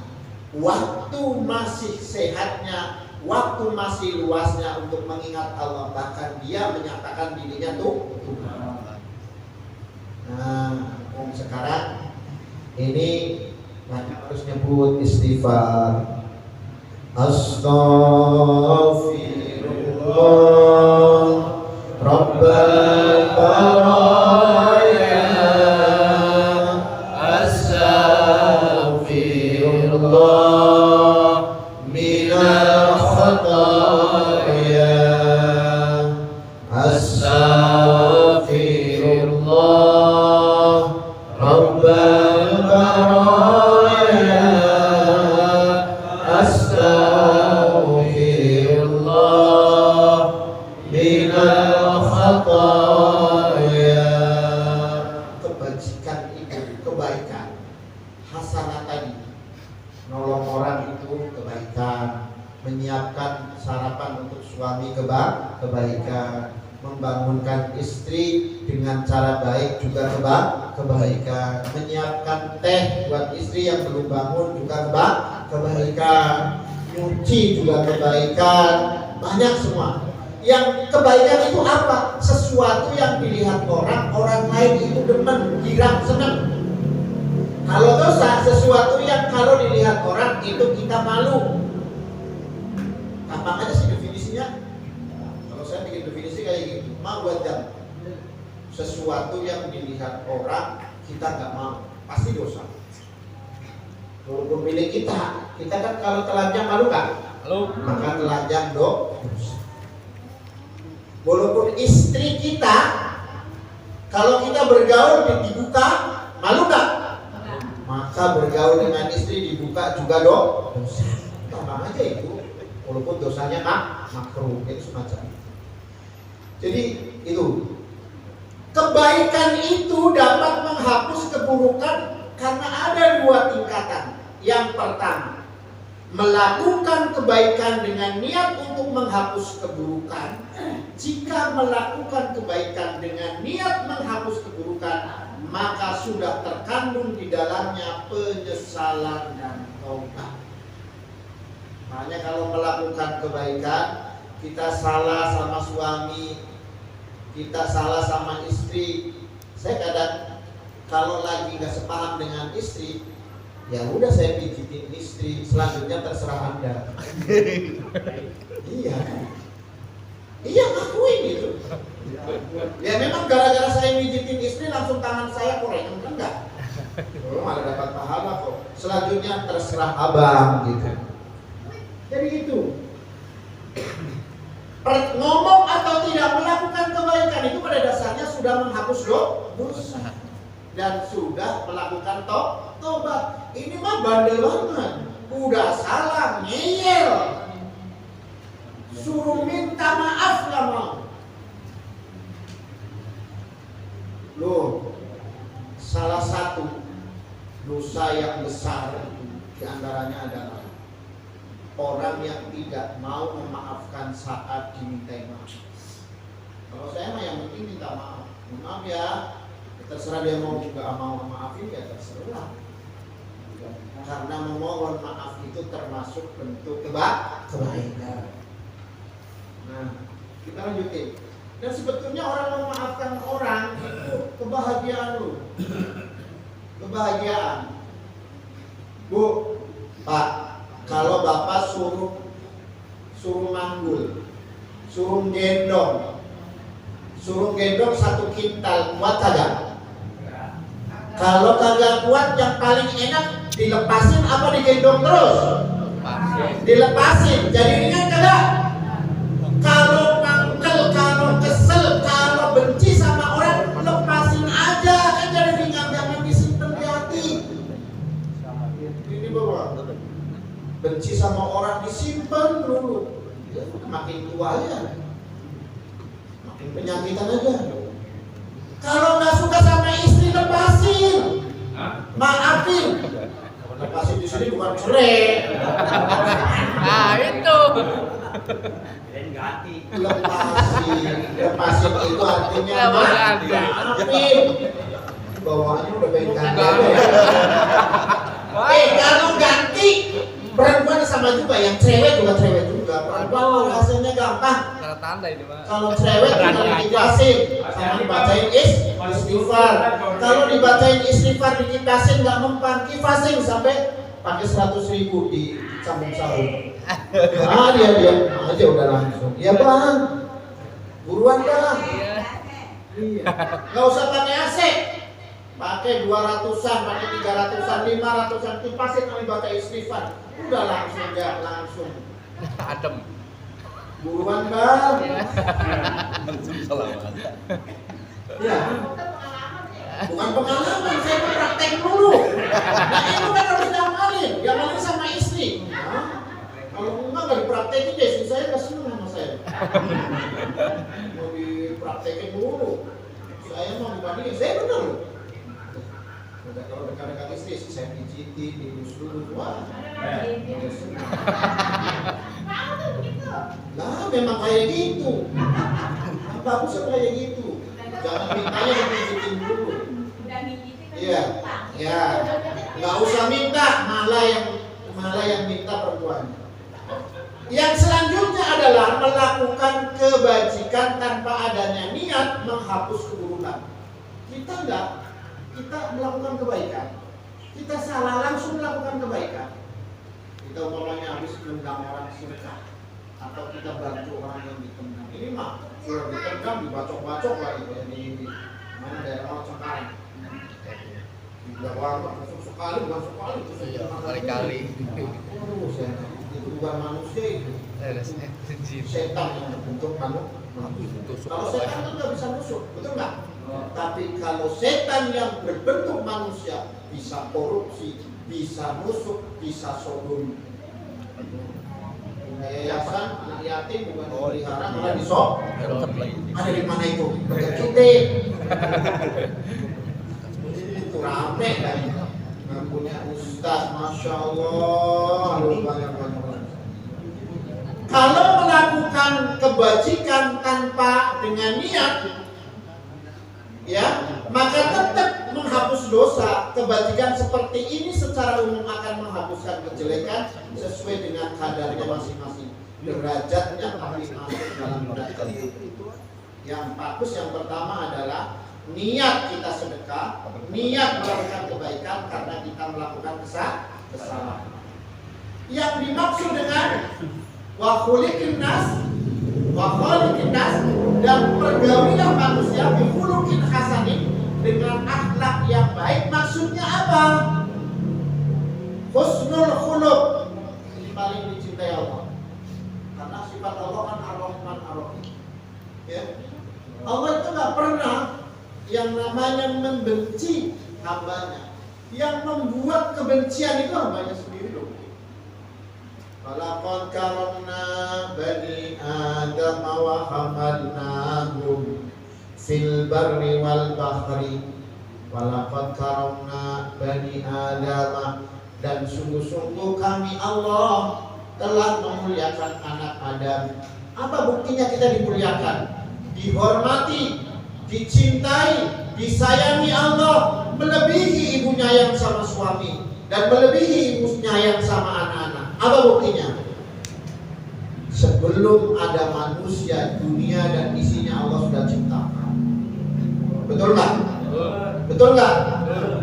waktu masih sehatnya, waktu masih luasnya untuk mengingat Allah. Bahkan dia menyatakan dirinya Tuhan. Nah, sekarang ini banyak harus nyebut istighfar. Astaghfirullah Rabbal baraya, astaghfirullah minal khataya, astaghfirullah Rabbal baraya, astaghfirullah minal khataya. Kebajikan itu, kebaikan, hasanah tadi, nolong orang itu kebaikan, menyiapkan sarapan untuk suami kebaikan, membangunkan istri dengan cara baik juga kebaikan, menyiapkan teh buat istri yang belum bangun juga kebaikan, nyuci juga kebaikan, banyak semua. Yang kebaikan itu apa? Sesuatu yang dilihat orang lain itu demen, girang, senang. Kalau dosa, sesuatu yang kalau dilihat orang itu kita malu. Gampang aja sih definisinya. Kalau saya bikin definisi kayak gitu, mau buat jam. Sesuatu yang dilihat orang kita nggak mau, pasti dosa. Walaupun milik kita kan kalau telanjang malu nggak? Malu. Maka telanjang dosa. Walaupun istri kita, kalau kita bergaul dibuka, malu nggak? Maka bergaul dengan istri dibuka juga dosa. Gampang aja itu. Walaupun dosanya makruh, itu semacam. Jadi itu kebaikan itu dapat menghapus keburukan karena ada dua tingkatan. Yang pertama, melakukan kebaikan dengan niat untuk menghapus keburukan. Jika melakukan kebaikan dengan niat menghapus keburukan, maka sudah terkandung di dalamnya penyesalan dan taubat. Makanya kalau melakukan kebaikan, kita salah sama suami, kita salah sama istri. Saya kadang kalau lagi nggak sepaham dengan istri, ya udah saya pijitin istri, selanjutnya terserah Anda. Iya ngakuin gitu. Ya memang gara-gara saya pijitin istri langsung tangan saya korengan, kan enggak? Oh, malah dapat pahala kok. Selanjutnya terserah abang gitu. Jadi itu. Ngomong atau tidak melakukan kebaikan itu pada dasarnya sudah menghapus dosa dan sudah melakukan tobat. Ini mah bandel banget. Udah salah ngeyel, suruh minta maaf gak mau. Loh, salah satu dosa yang besar diantaranya adalah orang yang tidak mau memaafkan saat dimintai maaf. Kalau saya mah yang penting minta maaf. Maaf ya, terserah dia mau juga mau maafin ya terserah. Karena memohon maaf itu termasuk bentuk kebaikan. Nah, kita lanjutin. Dan sebetulnya orang memaafkan orang itu kebahagiaan lu. Kebahagiaan. Bu, Pak, kalau Bapak suruh manggul, suruh gendong 1 kintal, kuat kagak? Kalau kagak kuat, yang paling enak dilepasin apa digendong terus? Dilepasin, jadi ringan kagak? Kalau mangkel, kalau kesel, kalau benci sama orang, lepasin aja, kan jadi ringan, jangan benci sama orang disimpan dulu, ya, makin tua aja, makin penyakitan aja. Kalau nggak suka sama istri lepasin, maafin. Lepasin di sini bukan cerai. Nah itu. Lepasin itu artinya maafin. Bawaannya udah baik ganti. Kalau ganti perempuan sama juga, yang cewek juga perempuan rasanya gampang. Tanda tanda ini Pak. Kalau cewek tinggal dikipasin sama dibacain istighfar. Kalau dibacain istighfar dikipasin nggak mempan, kipasin sampai pakai 100.000 di sambung sahur. Dia aja udah langsung. Ya bang, buruan bang. Iya. Nggak usah pakai AC. Pakai 200-an, pakai 300-an, 500-an, kipasin kami baca istighfar. Udah langsung ya, langsung. Adem. Buruan bang. Ya. Bukan pengalaman, saya praktek dulu. Nah itu kan harus diamalin sama istri. Nah, kalau enggak dipraktekin deh, istri saya nggak seneng sama saya. Mau dipraktekin dulu. Saya mau bukan saya bener loh. Kalau dekat-dekat istri, saya pijitin, diurus dulu. Wah, nah memang kayak gitu. Bagusnya kayak gitu. Jangan mintanya dipijitin dulu. Iya, ya. Nggak usah minta, malah yang minta perempuan. Yang selanjutnya adalah melakukan kebajikan tanpa adanya niat menghapus keburukan. Kita melakukan kebaikan. Kita salah langsung melakukan kebaikan. Kita umpamanya habis menendang orang sedekah, atau kita bantu orang yang ditendang. Ini mah sudah ditendang, dibacok-bacok lagi ya, di mana daerah orang Cengkareng. Di Jawa masuk sekali, Kali-kali. Itu bukan manusia itu. Setan yang berbentuk manusia. Kalau setan kan nggak bisa nusuk, betul nggak? Tapi kalau setan yang berbentuk manusia bisa korupsi, bisa nusuk, bisa sodomi. Yayasan anak yatim bukan dipelihara, malah disok. Ada di mana itu? Kita itu rame kan? Nggak punya ustaz, masya Allah, banyak. Kalau melakukan kebajikan tanpa dengan niat, ya, maka tetap menghapus dosa. Kebajikan seperti ini secara umum akan menghapuskan kejelekan sesuai dengan kadarnya masing-masing. Derajatnya pasti masuk dalam derajat itu. Yang bagus yang pertama adalah niat kita sedekah, niat melakukan kebaikan karena kita melakukan kesalahan. Yang dimaksud dengan wa khuliqin nas dan pergaulilah manusia bi khuluqin hasanin, dengan akhlak yang baik. Maksudnya apa? Husnul khuluq, ini paling dicintai Allah. Karena sifat Allah kan Ar-Rahman Ar-Rahim. Ya. Allah itu nggak pernah yang namanya membenci hambanya. Yang membuat kebencian itu hambanya sendiri loh. Walaqad karamna bani Adam wa hamalnahum fil barri wal bahri. Walaqad karamna bani Adam, dan sungguh-sungguh kami Allah telah memuliakan anak Adam. Apa buktinya kita dimuliakan? Dihormati, dicintai, disayangi Allah, melebihi ibunya yang sama suami dan melebihi ibunya yang sama anak-anak. Apa buktinya? Sebelum ada manusia, dunia dan isinya Allah sudah ciptakan. Betul nggak? Betul nggak?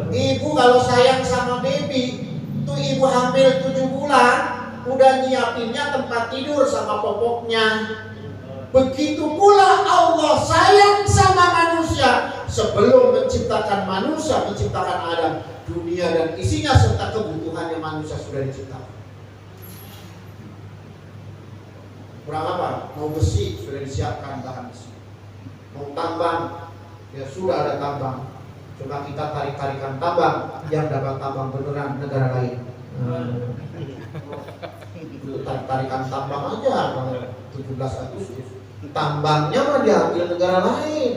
Ibu kalau sayang sama baby, tuh ibu hamil 7 bulan, udah nyiapinnya tempat tidur sama popoknya. Begitu pula Allah sayang sama manusia. Sebelum menciptakan manusia, menciptakan Adam, dunia dan isinya serta kebutuhannya manusia sudah diciptakan. Kurang apa? Mau besi sudah disiapkan bahan besi. Mau tambang, ya sudah ada tambang. Coba kita tarik-tarikan tambang, yang dapat tambang beneran negara lain. Tarikan tambang aja kalau 17 Agustus. Tambangnya mah diambil negara lain.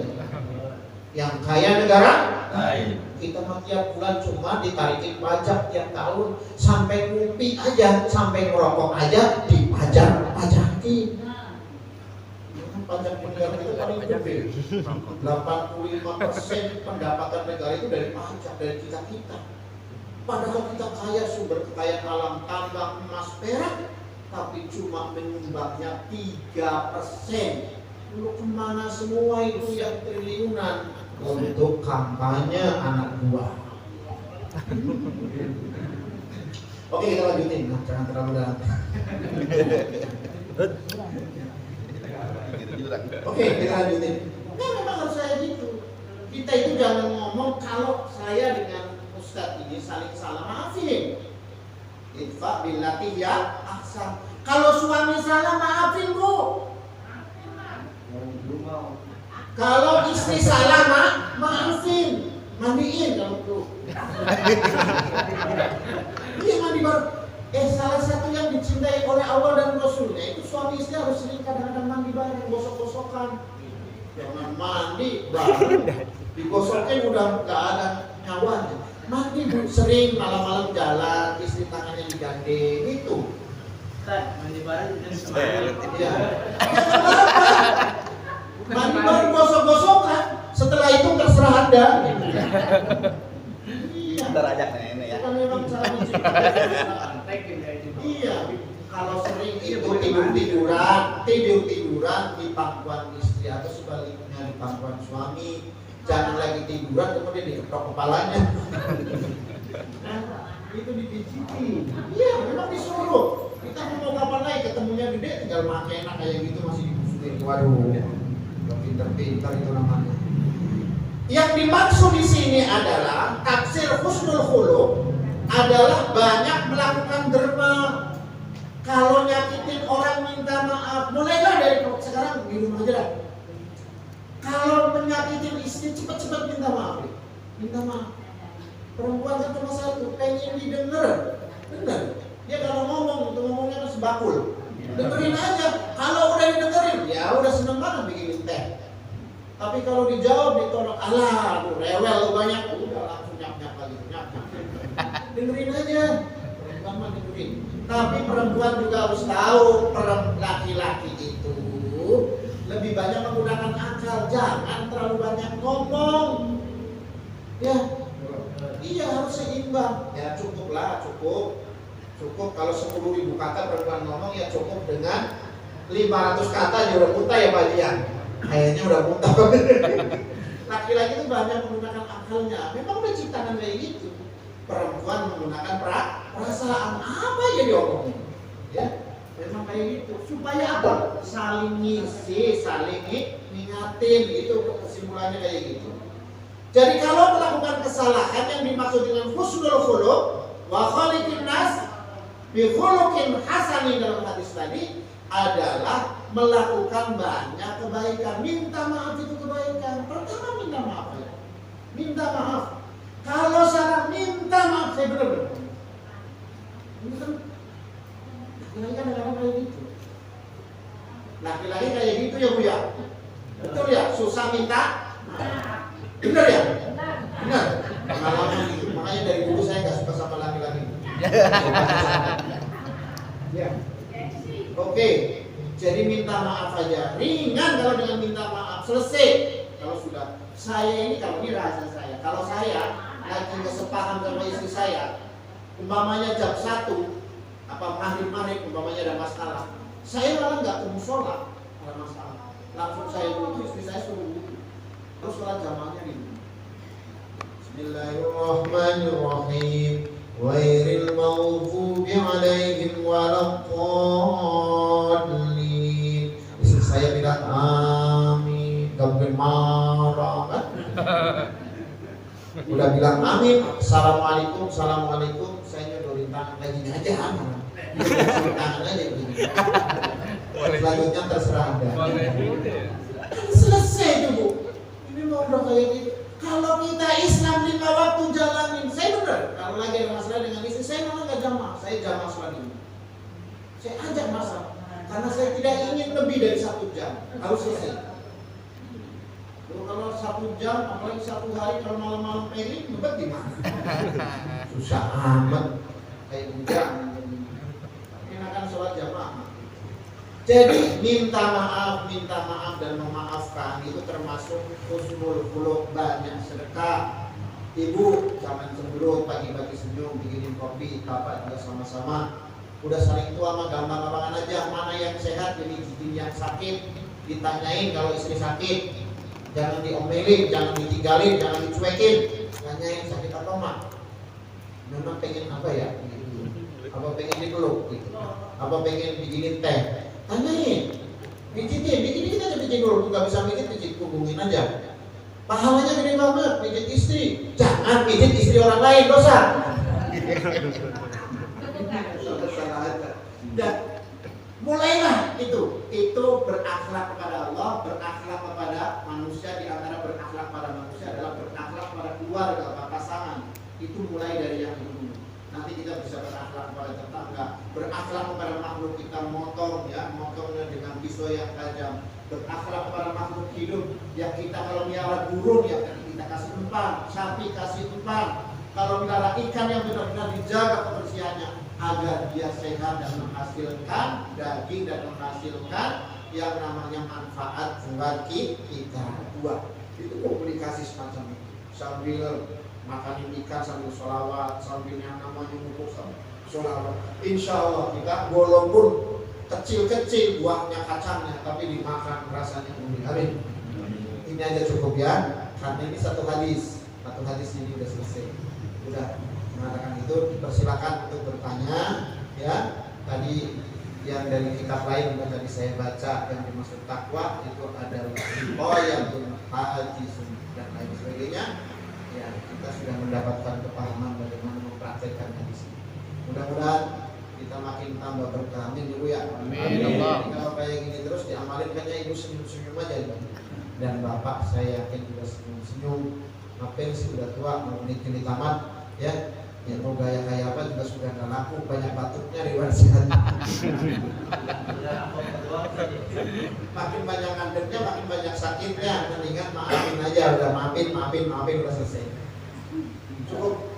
Yang kaya negara lain. Kita mah tiap bulan cuma ditarikin pajak tiap tahun, sampai kopi aja, sampai ngerokok aja dipajak-pajakin. Pajak negara itu paling gede. 85% pendapatan negara itu dari pajak, dari kita. Padahal kita kaya, sumber kekayaan alam, tambang, emas, perak, tapi cuma menyumbangnya 3%. Lu kemana semua itu yang triliunan? Untuk kampanye anak buah. Oke, kita lanjutin. Nah, jangan terlalu dalam. Oke, kita lanjutin. Nah, memang harus saya gitu. Kita itu jangan ngomong kalau saya dengan Ustadz ini saling salah maafin. Idfa billati ya ahsan. Kalau suami salah maafin, Bu. Kalau istri salah maafin, mandiin kalau perlu. Iya, mandi baru. Salah satu yang dicintai oleh Allah dan Rasulnya itu suami istri harus sering kadang-kadang mandi bareng, gosok-gosokan. Jangan mandi baru digosokin udah nggak ada nyawanya. Mandi sering malam-malam jalan, istri tangannya digandeng itu. Mandi bareng dan semangat. Iya. Mandi baru gosok-gosokan, setelah itu terserah Anda. Iya. Ntar ajak nenek ya. Kan memang cara Iya. Kalau sering itu tidur-tiduran di pangkuan istri atau sebaliknya di pangkuan suami. Jangan lagi tiduran kemudian diketok kepalanya. Itu dipijitin. Iya, memang disuruh. Kita mau kapan lagi ketemunya gede tinggal makan enak kayak gitu masih dibusukin. Waduh. Pinter-pinter itu namanya. Yang dimaksud di sini adalah tafsir husnul khuluq adalah banyak melakukan derma. Kalau nyakitin orang minta maaf, mulailah dari sekarang di rumah aja dah. Kalau menyakitin istri cepat-cepat minta maaf. Minta maaf. Perempuan kan cuma satu, pengen didengar. Benar. Dia kalau ngomongnya kan sebakul. Dengerin aja. Kalau udah didengerin, ya udah seneng banget bikinin teh. Tapi kalau dijawab ditolak, alah, lu rewel lu banyak, udah langsung nyap-nyap lagi, nyap-nyap. Dengerin aja. Perempuan mah dengerin. Tapi perempuan juga harus tahu, laki-laki itu lebih banyak menggunakan akal, jangan terlalu banyak ngomong. Ya, iya harus seimbang. Ya cukup kalau 10.000 kata perempuan ngomong ya cukup dengan 500 kata aja udah muntah ya Pak Jian. Kayaknya udah muntah. Laki-laki itu banyak menggunakan akalnya. Memang udah ciptaan kayak gitu. Perempuan menggunakan perasaan apa aja diomongin. Ya, memang kayak gitu. Supaya apa? Saling ngisi, saling ngingatin gitu. Kesimpulannya kayak gitu. Jadi kalau melakukan kesalahan yang dimaksud dengan husnul khuluq wa khaliqin nas bi khuluqin hasanin dalam hadis tadi adalah melakukan banyak kebaikan. Minta maaf itu kebaikan. Pertama minta maaf ya. Minta maaf. Kalau salah minta maaf, saya benar-benar. Ini kan laki-laki kan kadang-kadang kayak gitu. Laki-laki kayak gitu ya Bu ya. Betul ya, susah minta maaf. Benar ya? Benar. Pengalaman gitu. Makanya dari dulu saya nggak suka sama laki-laki. Ya. Oke. Jadi minta maaf aja. Ringan kalau dengan minta maaf. Selesai. Kalau sudah. Saya ini kalau ini rahasia saya. Kalau saya lagi kesepakatan sama istri saya, umpamanya jam 1 apa maghrib umpamanya ada masalah, saya malah nggak ke musola ada masalah, langsung saya butuh, istri saya suruh butuh, terus sholat jamaahnya di rumah. Bismillahirrahmanirrahim. Ghairil maghdubi 'alaihim waladdallin. Istri saya bilang amin, gak mungkin marah kan? Udah bilang amin, assalamualaikum, saya nyodorin tangan kayak gini aja, tangan aja begini. Selanjutnya terserah Anda. Selesai tuh Bu. Ini mau udah kayak gitu. Kalau kita Islam 5 waktu jalanin, saya bener. Kalau lagi ada masalah dengan istri, saya malah nggak jamaah. jamaah, saya jamaah sholat ini. Saya ajak masa, karena saya tidak ingin lebih dari 1 jam, harus selesai. Kalau 1 jam, apalagi 1 hari, kalau malam-malam pengen, ngebet gimana? Susah amat, kayak hujan. Enakan sholat jamaah. Jadi minta maaf dan memaafkan itu termasuk husnul khuluq, banyak sedekah. Ibu jangan cemberut, pagi-pagi senyum, bikinin kopi, bapak juga sama-sama. Udah saling tua mah gampang-gampangan aja, mana yang sehat jadi yang sakit, ditanyain kalau istri sakit, jangan diomelin, jangan ditinggalin, jangan dicuekin, tanyain sakit apa mah, memang pengen apa ya, gitu. Apa pengen dipeluk, gitu. Apa pengen bikinin teh, tanyain, bikinin kita aja pijit dulu, nggak bisa pijit hubungin aja. Pahalanya gede banget, pijit istri, jangan pijit istri orang lain, dosa. Dan mulailah itu berakhlak kepada Allah, berakhlak kepada manusia. Di antara berakhlak pada manusia adalah berakhlak pada keluarga, pada pasangan. Itu mulai dari yang dulu. Nanti kita bisa berakhlak kepada tetangga, berakhlak kepada makhluk kita, motongnya dengan pisau yang tajam. Berakhlak kepada makhluk hidup, ya kita kalau miara burung ya kita kasih umpan, sapi kasih umpan. Kalau miara ikan yang benar-benar dijaga kebersihannya agar dia sehat dan menghasilkan daging dan menghasilkan yang namanya manfaat buat kita. Itu komunikasi semacam itu. Sambil makan ikan, sambil sholawat, sambil yang namanya mukul sholawat. Insya Allah kita walaupun kecil-kecil buahnya kacangnya, tapi dimakan rasanya gurih. Amin. Ini aja cukup ya, karena ini satu hadis ini udah selesai. Udah mengatakan itu, dipersilakan untuk bertanya ya. Tadi yang dari kitab lain juga tadi saya baca yang dimaksud takwa itu adalah qoyatul hadisun dan lain sebagainya. Ya, kita sudah mendapatkan kepahaman bagaimana mempraktekkan hadis ini. Mudah-mudahan kita makin tambah berkah. Amin dulu ya. Amin. Kalau kayak gini terus diamalin, kayaknya ibu senyum-senyum aja gitu. Dan bapak saya yakin juga senyum-senyum. Ngapain sih udah tua, mau menit-menit tamat ya. Ya mau gaya kayak apa juga sudah nggak laku, banyak batuknya di luar sehat. Makin banyak ngantuknya, makin banyak sakitnya. Mendingan maafin aja, udah maafin udah selesai. Cukup.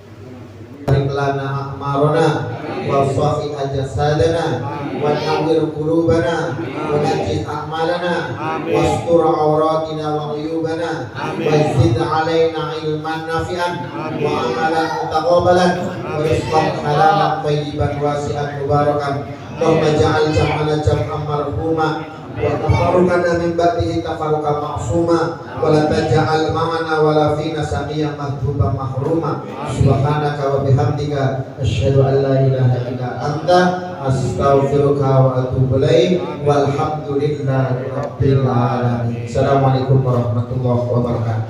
Lana a'marana wa safi ajasadana wa nawwir qulubana wa najjih a'malana wastur awratina wa ghuyubana wa zid 'alaina ilman nafi'an wa amalan mutaqabbalan wa rizqan halalan thayyiban wasi'an mubarakan. Allahumma ja'al jam'ana jam'an marhuma wa tafarruqana min ba'dihi tafarruqan ma'suma wa la taj'al ma'ana wa la fina samiyan mahduban mahruma. Subhanaka wa bihamdika asyhadu an la ilaha illa anta astaghfiruka wa atubu ilaik. Walhamdulillahi rabbil alamin. Assalamualaikum warahmatullahi wabarakatuh.